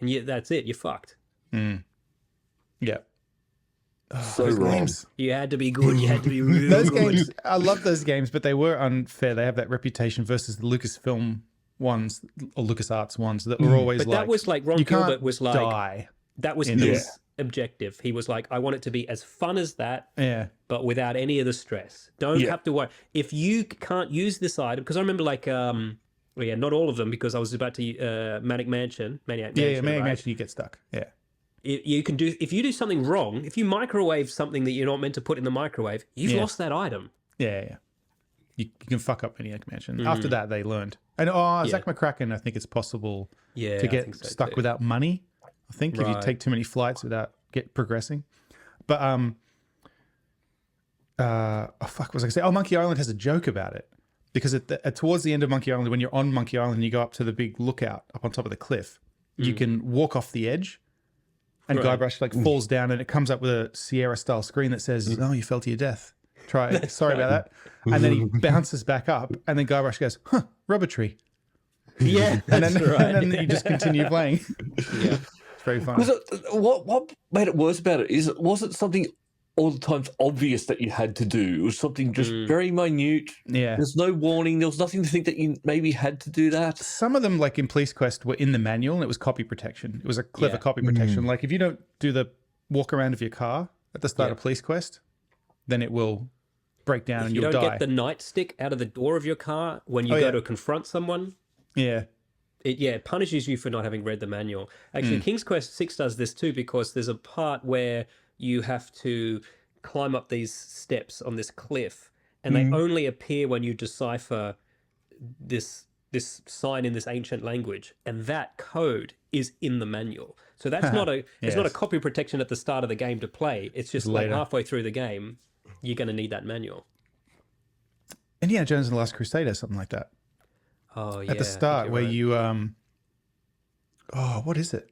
and that's it, you're fucked. Yeah. So wrong. Games. You had to be good. You had to be really Those good. games, I love those games, but they were unfair. They have that reputation versus the Lucasfilm ones or LucasArts ones that were always But like, that was like Ron you Gilbert can't was like die. that was his objective. He was like, I want it to be as fun as that, but without any of the stress. Don't have to worry if you can't use this item. Because I remember like not all of them, because I was about to Maniac Mansion. Maniac Mansion, you get stuck. Yeah. You can do, if you do something wrong, if you microwave something that you're not meant to put in the microwave, you've lost that item. Yeah. You can fuck up Maniac Mansion. After that, they learned. And Zach McCracken, I think it's possible to get stuck without money. I think if you take too many flights without progressing. But what was I gonna say? Monkey Island has a joke about it, because towards the end of Monkey Island, when you're on Monkey Island and you go up to the big lookout up on top of the cliff, you can walk off the edge. And Guybrush like falls down, and it comes up with a Sierra-style screen that says, "Oh, you fell to your death. Sorry about that." And then he bounces back up, and then Guybrush goes, "Huh, rubber tree." Yeah, and then you just continue playing. Yeah, it's very fun. What made it worse about it is it wasn't something all the times obvious that you had to do. It was something just very minute. Yeah. There's no warning. There was nothing to think that you maybe had to do that. Some of them, like in Police Quest, were in the manual, and it was copy protection. It was a clever copy protection. Like if you don't do the walk around of your car at the start of Police Quest, then it will break down and you'll die. You don't get the nightstick out of the door of your car when you go to confront someone. Yeah. It punishes you for not having read the manual. Actually, King's Quest 6 does this too, because there's a part where you have to climb up these steps on this cliff, and they only appear when you decipher this sign in this ancient language, and that code is in the manual. So that's not it's not a copy protection at the start of the game to play. It's just like halfway through the game, you're going to need that manual. Indiana Jones and the Last Crusade has something like that. Oh yeah. At the start, where you what is it?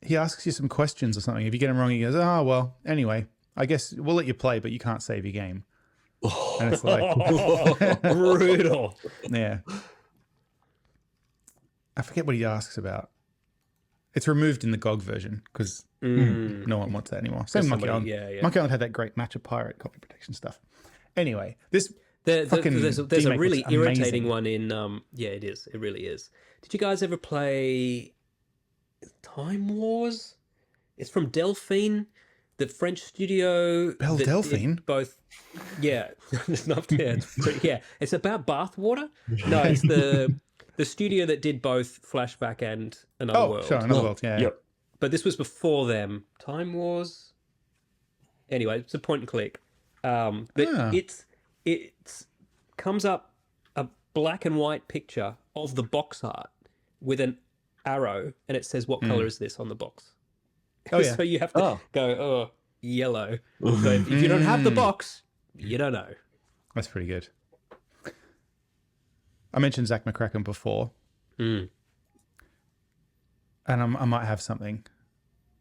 He asks you some questions or something. If you get him wrong, he goes, "Oh well, anyway, I guess we'll let you play, but you can't save your game." And it's like brutal. Yeah. I forget what he asks about. It's removed in the GOG version because no one wants that anymore. Same Monkey Island. Monkey Island had that great Match of Pirate copy protection stuff. Anyway, this there's a really irritating amazing. one in it is. It really is. Did you guys ever play Time Wars? It's from Delphine, the French studio. Delphine? Both. Yeah. It's not it's about bathwater. No, it's the studio that did both Flashback and Another World. Sure, Another World, yeah. Yep. But this was before them. Time Wars. Anyway, it's a point and click. But it comes up a black and white picture of the box art with an arrow, and it says what color is this on the box. Oh yeah. So you have to go, yellow. So if you don't have the box, you don't know. That's pretty good. I mentioned Zach McCracken before. And I might have something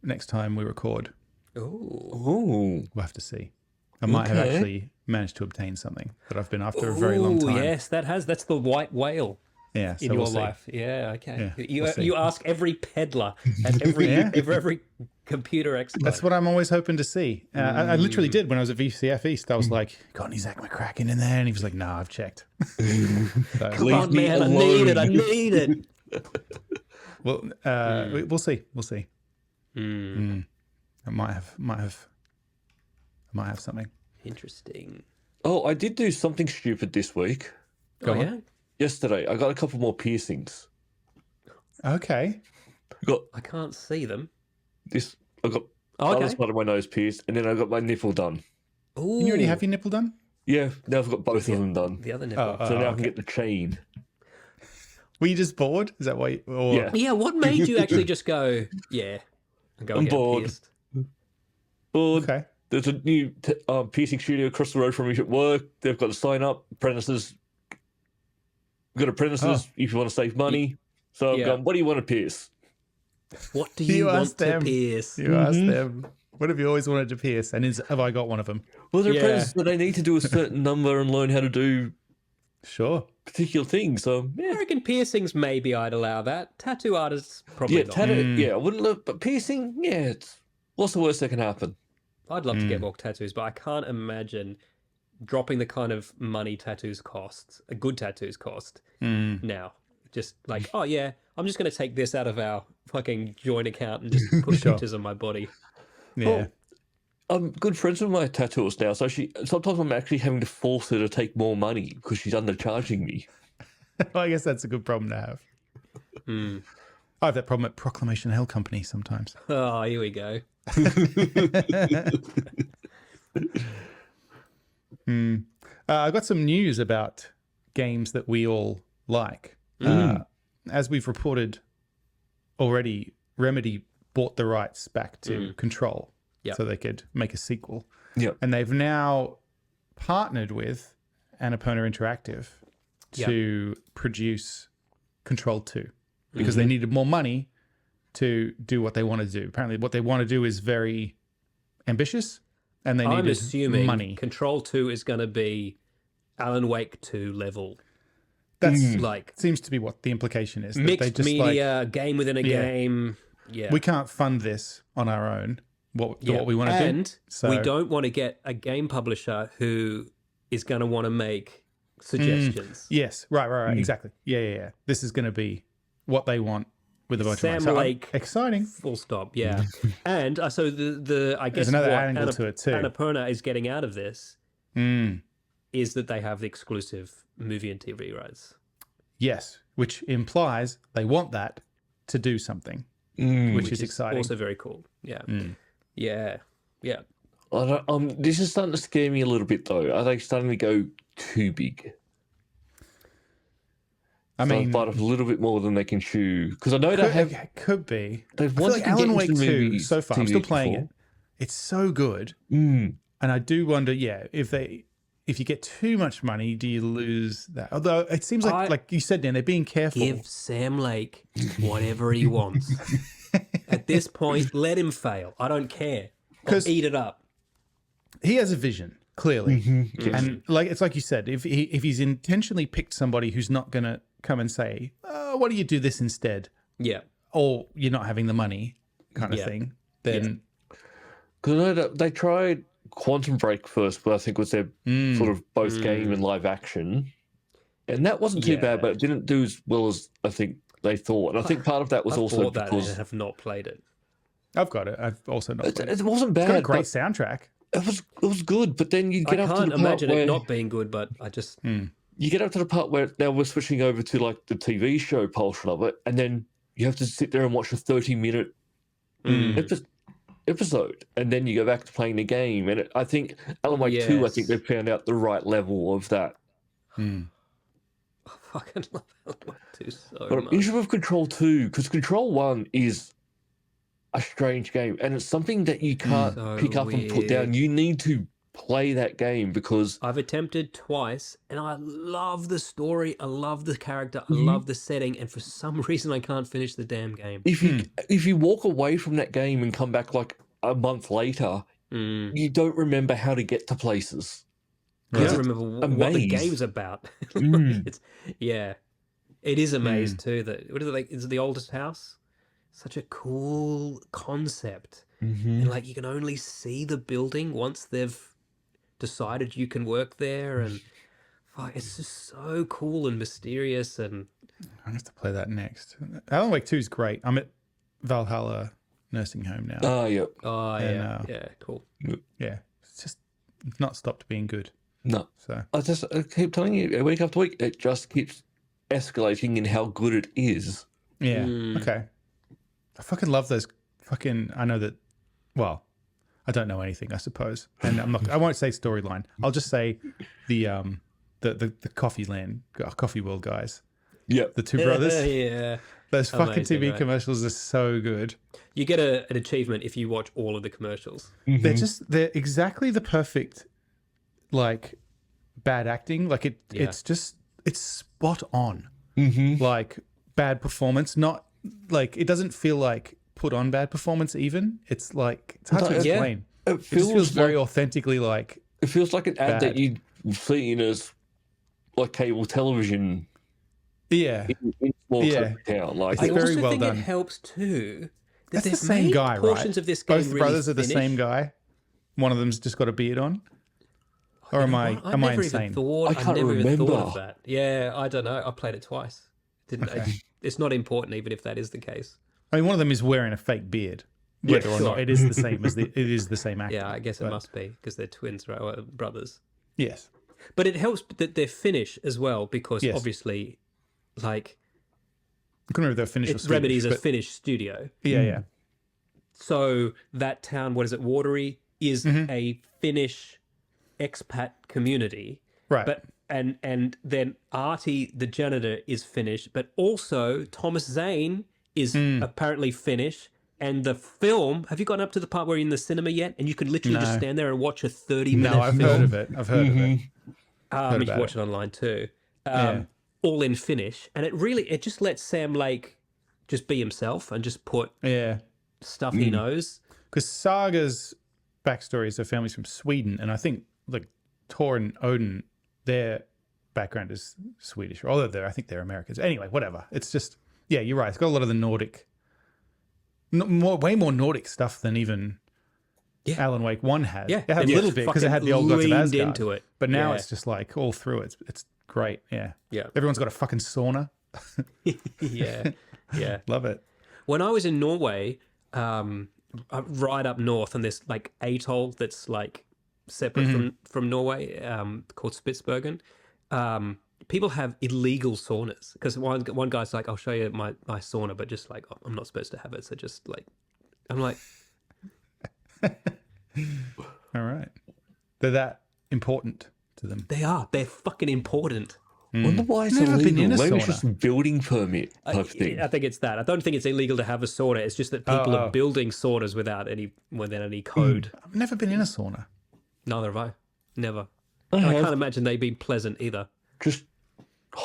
next time we record. Ooh. We'll have to see. I might have actually managed to obtain something that I've been after a very long time. Yes, that's the white whale. Yeah, so in your we'll see. life. Yeah, okay. Yeah, we'll see. You ask every peddler at every computer expo. That's what I'm always hoping to see. I literally did when I was at VCF East. I was like, got any Zach McCracken in there? And he was like, no, I've checked. So, Come on, man, I need it. well, we'll see. We'll see. I might have something. Interesting. Oh, I did do something stupid this week. Go yeah? Yesterday, I got a couple more piercings. Okay. I can't see them. I got the other side of my nose pierced, and then I got my nipple done. Ooh. Didn't you already have your nipple done? Yeah, now I've got both of them done. The other nipple. So now I can get the chain. Were you just bored? Is that why? Yeah. Yeah, what made you actually just go, yeah, and go I'm and get bored. pierced? Bored. Okay. There's a new piercing studio across the road from me at work. They've got a sign up, apprentices. We've got apprentices if you want to save money. So I've gone, what do you want to pierce? What do you want to pierce? You asked them. What have you always wanted to pierce? And have I got one of them? Well, they're apprentices, but they need to do a certain number and learn how to do Sure. particular things. So, I reckon piercings, maybe I'd allow that. Tattoo artists, probably not. I wouldn't look, but piercing, what's the worst that can happen? I'd love to get more tattoos, but I can't imagine dropping the kind of money good tattoos cost now. Just like, oh yeah, I'm just going to take this out of our fucking joint account and just put pictures of my body. Yeah. Well, I'm good friends with my tattooist now, so sometimes I'm actually having to force her to take more money because she's undercharging me. Well, I guess that's a good problem to have. I have that problem at Proclamation Hell Company sometimes. Oh, here we go. I got some news about games that we all like. As we've reported already, Remedy bought the rights back to Control so they could make a sequel. Yep. And they've now partnered with Annapurna Interactive to produce Control 2 because they needed more money to do what they want to do. Apparently what they want to do is very ambitious and they needed assuming money. Control 2 is going to be Alan Wake 2 level. That's like seems to be what the implication is. Mixed they just media, game within a game. Yeah. We can't fund this on our own. What we want to do. And So, we don't want to get a game publisher who is going to want to make suggestions. Yes, right. Exactly. Yeah. This is going to be what they want with a bunch Sam of money. So, Lake. exciting. Full stop. Yeah. And so the I guess There's another what angle to it too. Annapurna is getting out of this is that they have the exclusive movie and TV rights. Yes, which implies they want that to do something, which is exciting. Also very cool. Yeah. Yeah. This is starting to scare me a little bit, though. Are they starting to go too big? I mean, bite off a little bit more than they can chew. Because I know they have. Could be. They've I feel wanted like to get Alan into Wake 2 movies, so far. I'm still TV playing before. it. It's so good. And I do wonder, if you get too much money, do you lose that? Although it seems like you said, Dan, they're being careful. Give Sam Lake whatever he wants. At this point, let him fail. I don't care. I'll eat it up. He has a vision, clearly. And it's like you said, if he's intentionally picked somebody who's not going to come and say, oh, why do you do this instead? Yeah. Or you're not having the money kind of thing, then... Because I know that they tried Quantum Break first, but I think it was their sort of both game and live action. And that wasn't too bad, but it didn't do as well as I think they thought. And I think part of that was also bought that because... and have not played it. I've got it. I've also not played it. It wasn't bad. It's got a great but soundtrack. It was good, but then you get I up to the can't part imagine where... it not being good, but I just... You get up to the part where now we're switching over to like the TV show portion of it, and then you have to sit there and watch a 30-minute episode, and then you go back to playing the game. And I think Alan Wake 2, I think they found out the right level of that. I fucking love Alan Wake 2 so But I'm much. interested with Control 2, because Control 1 is a strange game, and it's something that you can't So pick up and put down. weird. You need to play that game because I've attempted twice, and I love the story, I love the character, I love the setting, and for some reason I can't finish the damn game. if you walk away from that game and come back like a month later, you don't remember how to get to places. I don't remember what the maze. game's about. It's, yeah. It is a maze too. That what is it like? Is it the oldest house? Such a cool concept, and like you can only see the building once they've decided you can work there, and it's just so cool and mysterious. And I have to play that next. Alan Wake 2 is great. I'm at Valhalla nursing home now. Oh, yeah. oh And, yeah, cool. Yeah, it's just not stopped being good. No. So I keep telling you, week after week, it just keeps escalating in how good it is. yeah, okay. I fucking love those fucking. I know that. Well, I don't know anything, I suppose, and I'm not. I won't say storyline. I'll just say the Coffee World guys. Yep. The two brothers. Yeah. Those fucking Amazing, TV right? commercials are so good. You get an achievement if you watch all of the commercials. They're exactly the perfect, like, bad acting. Like it's spot on. Like bad performance, not like it doesn't feel like put on bad performance. Even it's like it's hard to explain. It It just feels very authentically like. It feels like an ad that bad. you've seen as like cable television Yeah, in small Yeah. country town. Like It's I very also well think done. it helps too. That's the they've same made guy, right? portions of this game Both really brothers are the finish. same guy. One of them's just got a beard on. Or am I I've never insane? Even thought, I can't I've never even thought remember. of that. Yeah, I don't know. I played it twice. It's not important, even if that is the case. I mean, one of them is wearing a fake beard, whether or sure. not it is the same as it is the same actor. Yeah, I guess it must be because they're twins, right? Or brothers. Yes. But it helps that they're Finnish as well, because Yes. obviously, like, I couldn't remember if they were Finnish or it's Swedish. Remedy's a but- Finnish studio. Yeah. So that town, what is it, Watery, is a Finnish expat community. Right. But and then Artie, the janitor, is Finnish, but also Thomas Zane is apparently Finnish. And the film, have you gotten up to the part where you're in the cinema yet? And you can literally just No. stand there and watch a 30-minute No, I've film. heard of it. I've heard of it. You can about watch it online too. Yeah. All in Finnish. And it just lets Sam Lake just be himself and just put Yeah. stuff he knows. Because Saga's backstory is her family's from Sweden, and I think like Tor and Odin, their background is Swedish, although I think they're Americans. Anyway, whatever. It's just you're right. It's got a lot of the Nordic, way more Nordic stuff than even Alan Wake 1 had. Yeah, it had a and little it bit because it had the old gods of leaned Asgard into it. but now Yeah. it's just like all through it. It's great. Yeah. Yeah. Everyone's got a fucking sauna. Yeah. Love it. When I was in Norway, right up north, and this like atoll that's like separate from Norway, called Spitsbergen. People have illegal saunas because one guy's like, "I'll show you my sauna," but just like, I'm not supposed to have it, so just like, I'm like, All right. They're that important to them. they're fucking important. I wonder why it's Never been in illegal. a Maybe it's sauna. just a building permit type thing. I think it's that. I don't think it's illegal to have a sauna. It's just that people are building saunas without any code. I've never been in a sauna. Neither have I. Never. And I can't imagine they've been pleasant either. Just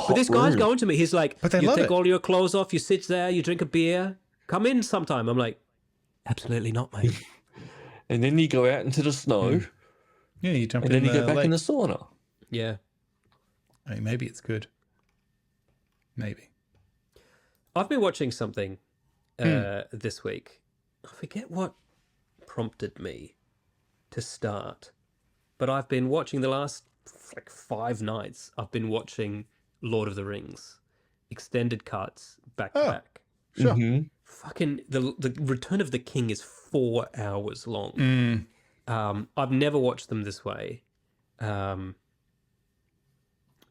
But this guy's room. going to me. He's like, But they you love take it. all your clothes off, you sit there, you drink a beer, come in sometime. I'm like, absolutely not, mate. And then you go out into the snow, Yeah, you jump and in then you the go back lake. in the sauna. Yeah. Hey, maybe it's good. Maybe. I've been watching something this week. I forget what prompted me to start, but I've been watching the last like 5 nights. I've been watching Lord of the Rings extended cuts back to back. Sure. Fucking the Return of the King is 4 hours long. I've never watched them this way.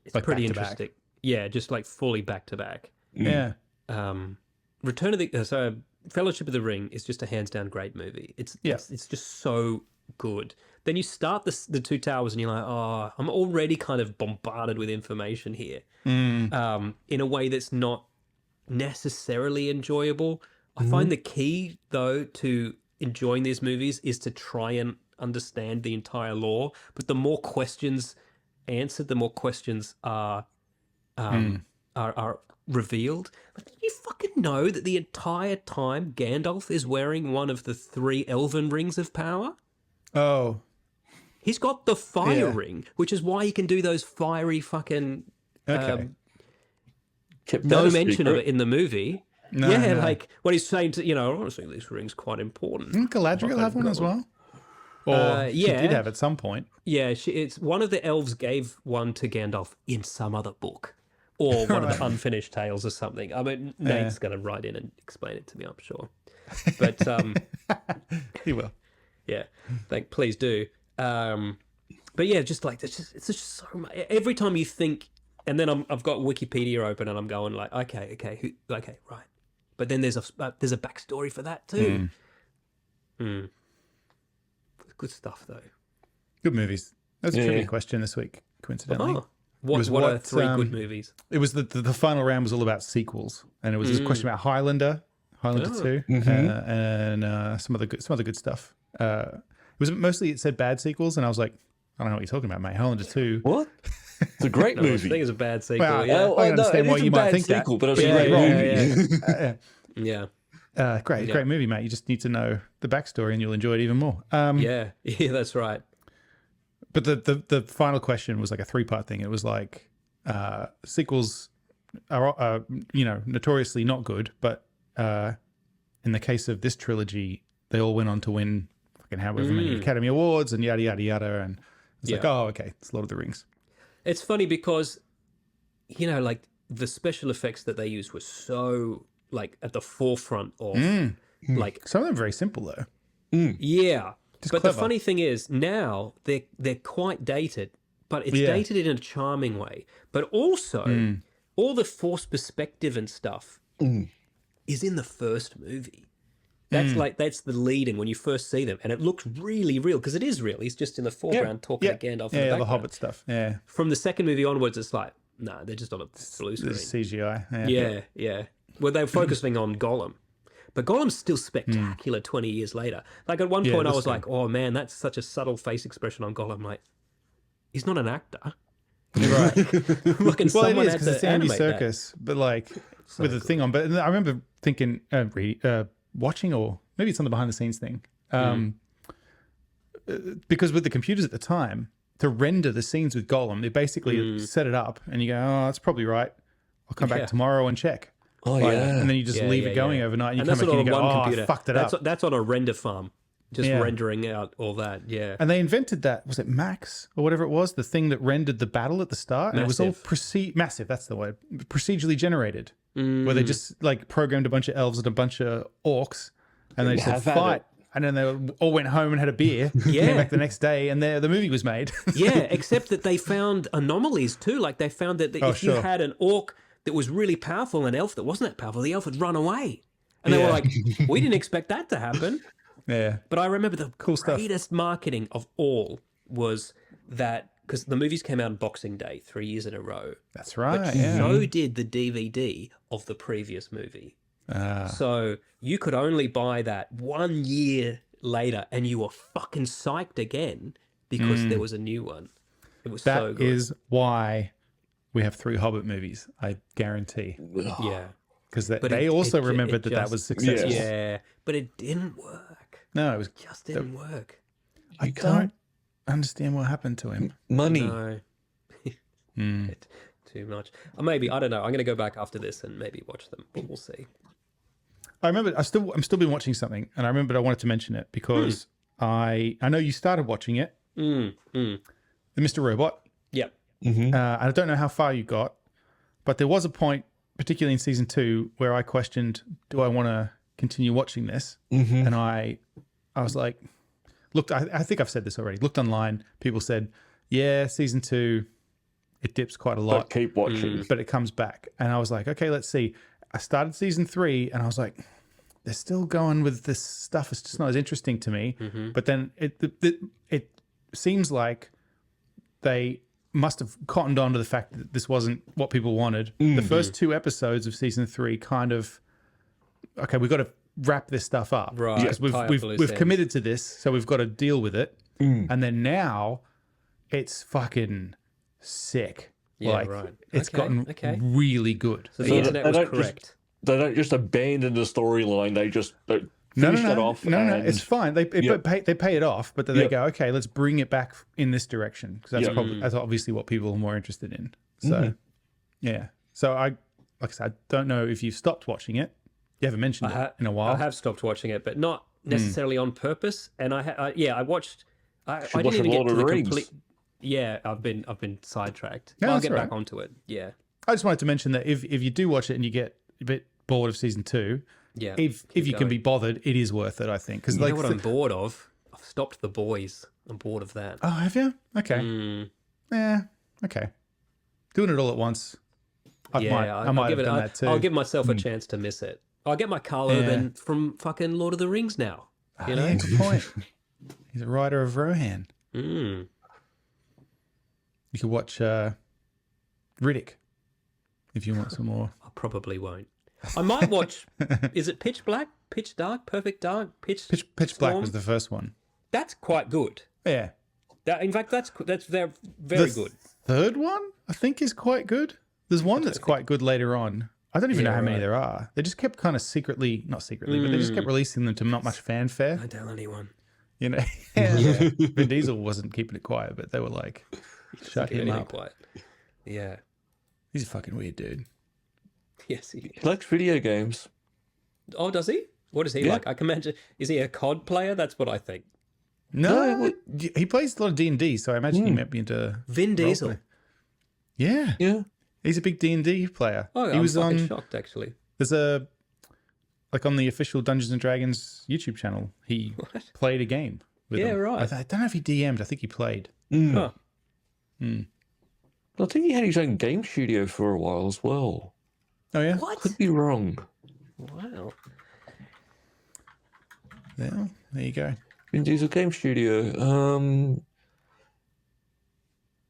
It's Like pretty back to back. interesting. Yeah, just like fully back to back. Yeah. Return of the Fellowship of the Ring is just a hands down great movie. It's just so good. Then you start the Two Towers and you're like, oh, I'm already kind of bombarded with information here, in a way that's not necessarily enjoyable. I find the key though to enjoying these movies is to try and understand the entire lore. But the more questions answered, the more questions are revealed. But did you fucking know that the entire time Gandalf is wearing one of the 3 elven rings of power? Oh. He's got the fire Yeah. ring, which is why he can do those fiery fucking Okay. kept that no a mention of secret. it in the movie. No, yeah, no. like when he's saying to, honestly, this ring's quite important. Didn't Galadriel have one as well? Or she yeah. did have at some point. Yeah, it's one of the elves gave one to Gandalf in some other book. Or one of the unfinished tales or something. I mean, Nate's going to write in and explain it to me, I'm sure. But He will. yeah, please do. But yeah, just like it's just so much. Every time you think, and then I've got Wikipedia open and I'm going like, okay, right. But then there's a backstory for that too. Good stuff though. Good movies. That's a trivia question this week, coincidentally. Oh, what are three good movies? It was the final round was all about sequels, and it was this question about Highlander 2, and some other good stuff. It was mostly, it said bad sequels, and I was like, I don't know what you're talking about, mate. Highlander 2. What? It's a great I movie. think it's a bad sequel. Well, yeah. I understand why it is you a might bad think that. sequel, but it's Yeah, a great yeah, movie. Yeah. Great movie, mate. You just need to know the backstory, and you'll enjoy it even more. Yeah, that's right. But the final question was like a 3-part thing. It was like sequels are notoriously not good, but in the case of this trilogy, they all went on to win fucking however many Academy Awards and yada yada yada. And it's like, oh, okay, it's Lord of the Rings. It's funny because, like the special effects that they used were so like at the forefront of like Some of them are very simple though. yeah. But clever. the funny thing is now they're quite dated, but it's dated in a charming way. But also all the forced perspective and stuff is in the first movie. That's the leading when you first see them, and it looks really real because it is real. He's just in the foreground talking to Gandalf. In the the background. Hobbit stuff. Yeah, From the second movie onwards, it's like, nah, they're just on a blue screen. there's CGI. Yeah. Well, they're focusing on Gollum. But Gollum's still spectacular 20 years later. Like at one point I was like, oh man, that's such a subtle face expression on Gollum. Like, he's not an actor. You're right. Looking Well, it someone is had because to it's Andy animate that. Serkis, but like with the thing on. But I remember thinking, watching, or maybe it's on the behind the scenes thing, because with the computers at the time to render the scenes with Gollum, they basically set it up, and you go, oh, that's probably right. I'll come back tomorrow and check. Oh, yeah. And then you just leave it going overnight, and you come back and you go, oh, I fucked it up. That's on a render farm, just rendering out all that. Yeah. And they invented that, was it Max or whatever it was, the thing that rendered the battle at the start? And it was all massive, that's the word, procedurally generated, where they just like programmed a bunch of elves and a bunch of orcs, and they said fight. And then they all went home and had a beer, came back the next day, and the movie was made. Yeah, except that they found anomalies too. Like they found that if you had an orc that was really powerful and an elf that wasn't that powerful, the elf would run away. And they were like, we didn't expect that to happen. Yeah. But I remember the stuff. greatest marketing of all was that, because the movies came out on Boxing Day 3 years in a row. That's right. But so did the DVD of the previous movie. So you could only buy that 1 year later and you were fucking psyched again because there was a new one. It was so good. That is why we have 3 Hobbit movies, I guarantee. Yeah. Because they also remembered that was successful. Yeah, but it didn't work. No, it was Just didn't work. I don't understand what happened to him. Money. No. Too much. Or maybe, I don't know. I'm going to go back after this and maybe watch them, but we'll see. I remember I'm still been watching something, and I remembered I wanted to mention it because I know you started watching it. The Mr. Robot. Yep. I don't know how far you got, but there was a point, particularly in season 2, where I questioned, do I want to continue watching this? And I was like, looked, I think I've said this already, looked online, people said, yeah, season 2, it dips quite a lot. But keep watching. But it comes back. And I was like, okay, let's see. I started season 3 and I was like, they're still going with this stuff. It's just not as interesting to me. But then it seems like they must have cottoned on to the fact that this wasn't what people wanted. The first 2 episodes of season 3 kind of, okay, we've got to wrap this stuff up. Right. Because we've committed to this, so we've got to deal with it. And then now it's fucking sick. Yeah, right. It's gotten really good. So the internet was correct. They don't just abandon the storyline. They just finish that off. No, it's fine. They pay it off, but then they go, okay, let's bring it back in this direction because that's obviously what people are more interested in. So, yeah. So like I said, I don't know if you've stopped watching it. You haven't mentioned it in a while. I have stopped watching it, but not necessarily on purpose. And I watched. I Should didn't watch even get Lord to of the the Rings. complete. Yeah, I've been sidetracked. No, I'll that's get all back right. onto it. Yeah, I just wanted to mention that if you do watch it and you get a bit bored of season 2, yeah. if you can going. be bothered, it is worth it. I think because You know what I'm bored of? I've stopped The Boys. I'm bored of that. oh, have you? Okay. Yeah. Okay. Doing it all at once. I might have done that too. I'll give myself a chance to miss it. I'll get my Carl Urban from fucking Lord of the Rings now. You know? Yeah, good point. He's a writer of Rohan. Mm. You could watch Riddick if you want some more. I probably won't. I might watch. Is it Pitch Black, Pitch Dark, Perfect Dark, Pitch Pitch Storm? Black was the first one. That's quite good. Yeah. In fact, that's very good. Third one, I think, is quite good. There's one that's quite good later on. I don't even know how many there are. They just kept kind of not secretly, but they just kept releasing them to not much fanfare. Don't tell anyone. You know, yeah. Vin Diesel wasn't keeping it quiet, but they were like, shut him up. Quiet. Yeah. He's a fucking weird dude. Yes, he. He likes video games. Oh, does he? What is he like? I can imagine. Is he a COD player? That's what I think. No, he plays a lot of D&D, so I imagine he might be into Vin Diesel. roleplay. Yeah, Yeah. he's a big D&D player. Oh, he I'm was fucking on. shocked actually. There's on the official Dungeons and Dragons YouTube channel. He played a game. With Yeah, them. right. I don't know if he DM'd. I think he played. Huh. I think he had his own game studio for a while as well. Oh yeah. What? Could be wrong. Wow. Yeah. There you go. Vin Diesel Game Studio.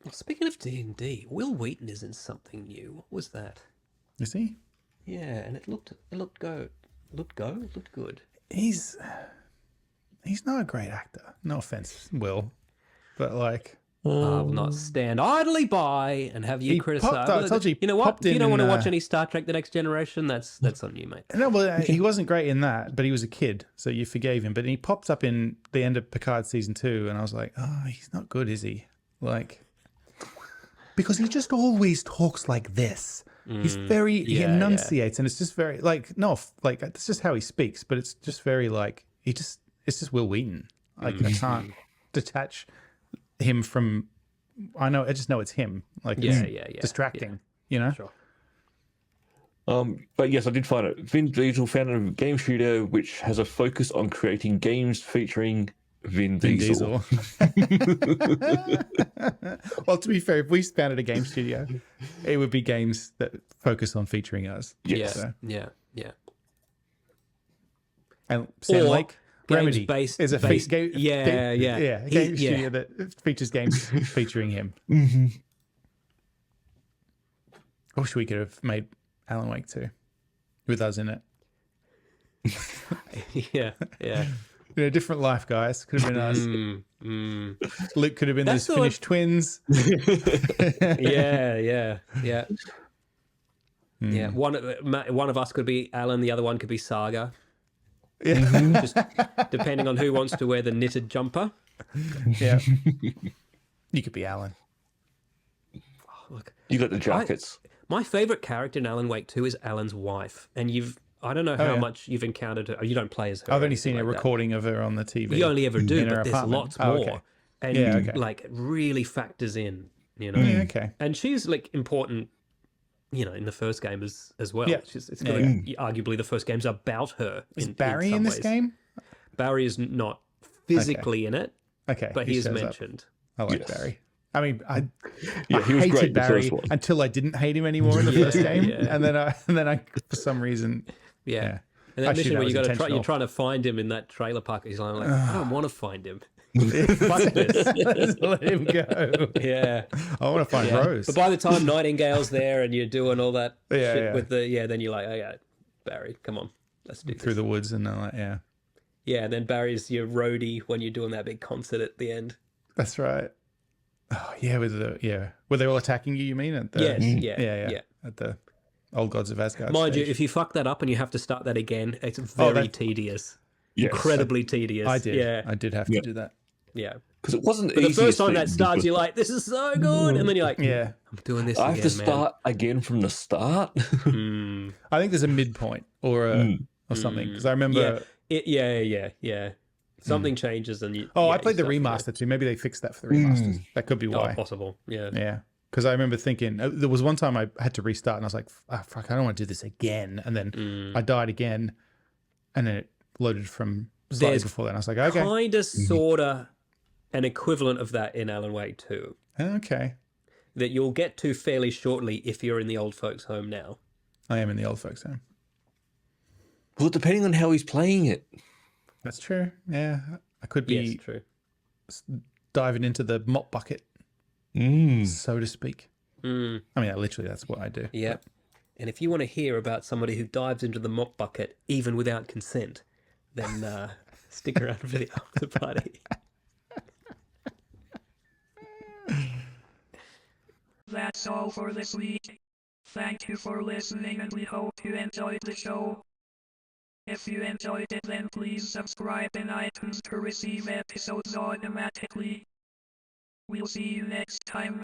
Well, speaking of D&D, Will Wheaton is in something new. What was that? Is he? Yeah, and it looked good. He's not a great actor. No offense, Will, but like. I will not stand idly by and have you He criticize. popped up- I told you he You know what? popped If you in don't want to in, watch any Star Trek: The Next Generation, that's on you, mate. No, well, he wasn't great in that, but he was a kid, so you forgave him. But he popped up in the end of Picard season 2, and I was like, oh, he's not good, is he? Like, because he just always talks like this. He's very, he enunciates, and it's just very, like, no, like, that's just how he speaks, but it's just very, like, it's just Will Wheaton. Like, I can't detach him from, I just know it's him. Like, it's distracting, you know? Sure. But yes, I did find it. Vin Diesel founded a game studio which has a focus on creating games featuring Vin Diesel. Well, to be fair, if we founded a game studio, it would be games that focus on featuring us. Yes. So, Yeah. and Sand Or Lake games Remedy based- is a based- game. yeah. A game Yeah. studio that features games featuring him. I wish we could have made Alan Wake 2 with us in it. Yeah. In a different life, guys. Could have been us. Luke could have been That's those the Finnish twins. Yeah. Hmm. Yeah. One of us could be Alan, the other one could be Saga. Yeah. Just depending on who wants to wear the knitted jumper. Yeah. You could be Alan. Look, You got the jackets. my favorite character in Alan Wake 2 is Alan's wife, and I don't know how much you've encountered her. You don't play as her. I've or only seen a anything like that. recording of her on the TV. You only ever do, in her but there's apartment. lots Oh, more. okay. And Yeah, okay. like it really factors in, you know. Yeah, okay. And she's like important, you know, in the first game as well. Yeah. It's gonna, arguably the first game's about her. Is Barry in this ways. game? Barry is not physically in it, Okay. but he is shows up. mentioned. I like Yes. Barry. I mean, I He was hated great in the Barry first one. until I didn't hate him anymore in the first game, and then I for some reason, Yeah. And that Actually, mission that where was you're intentional. trying to find him in that trailer park. He's like, I don't want to find him. Fuck this. let's let him go. Yeah. I want to find Rose. But by the time Nightingale's there and you're doing all that Yeah, shit yeah. with then you're like, oh yeah, Barry, come on, let's do Through this. the woods, and I'm like, yeah, Yeah, and then Barry's your roadie when you're doing that big concert at the end. that's right. Oh yeah, were they all attacking you? You mean at the Yes, yeah at the Old Gods of Asgard? Mind stage. you, if you fuck that up and you have to start that again, it's very tedious. Yes. Incredibly tedious. I did, Yeah. I did have to do that. Yeah. because it wasn't But the easy. first time that starts, you're like, this is so good. And then you're like, Yeah. I'm doing this I again, have to man. start again from the start. I think there's a midpoint or something because I remember. Yeah. Something changes and you. Oh, yeah, I played the you start remaster too. Maybe they fixed that for the remasters. That could be forgetting. why. Oh, possible. Yeah. Yeah. Because I remember thinking there was one time I had to restart and I was like, oh, fuck, I don't want to do this again. And then I died again, and then it loaded from slightly There's before that. And I was like, okay, Kind of, sort of, an equivalent of that in Alan Wake 2 okay. that you'll get to fairly shortly if you're in the old folks' home now. I am in the old folks' home. Well, depending on how he's playing it. That's true. Yeah, I could be Yes, true. diving into the mop bucket, so to speak. I mean, literally, that's what I do. Yeah. And if you want to hear about somebody who dives into the mop bucket even without consent, then stick around for the after party. That's all for this week. Thank you for listening and we hope you enjoyed the show. If you enjoyed it, then please subscribe in iTunes to receive episodes automatically. We'll see you next time.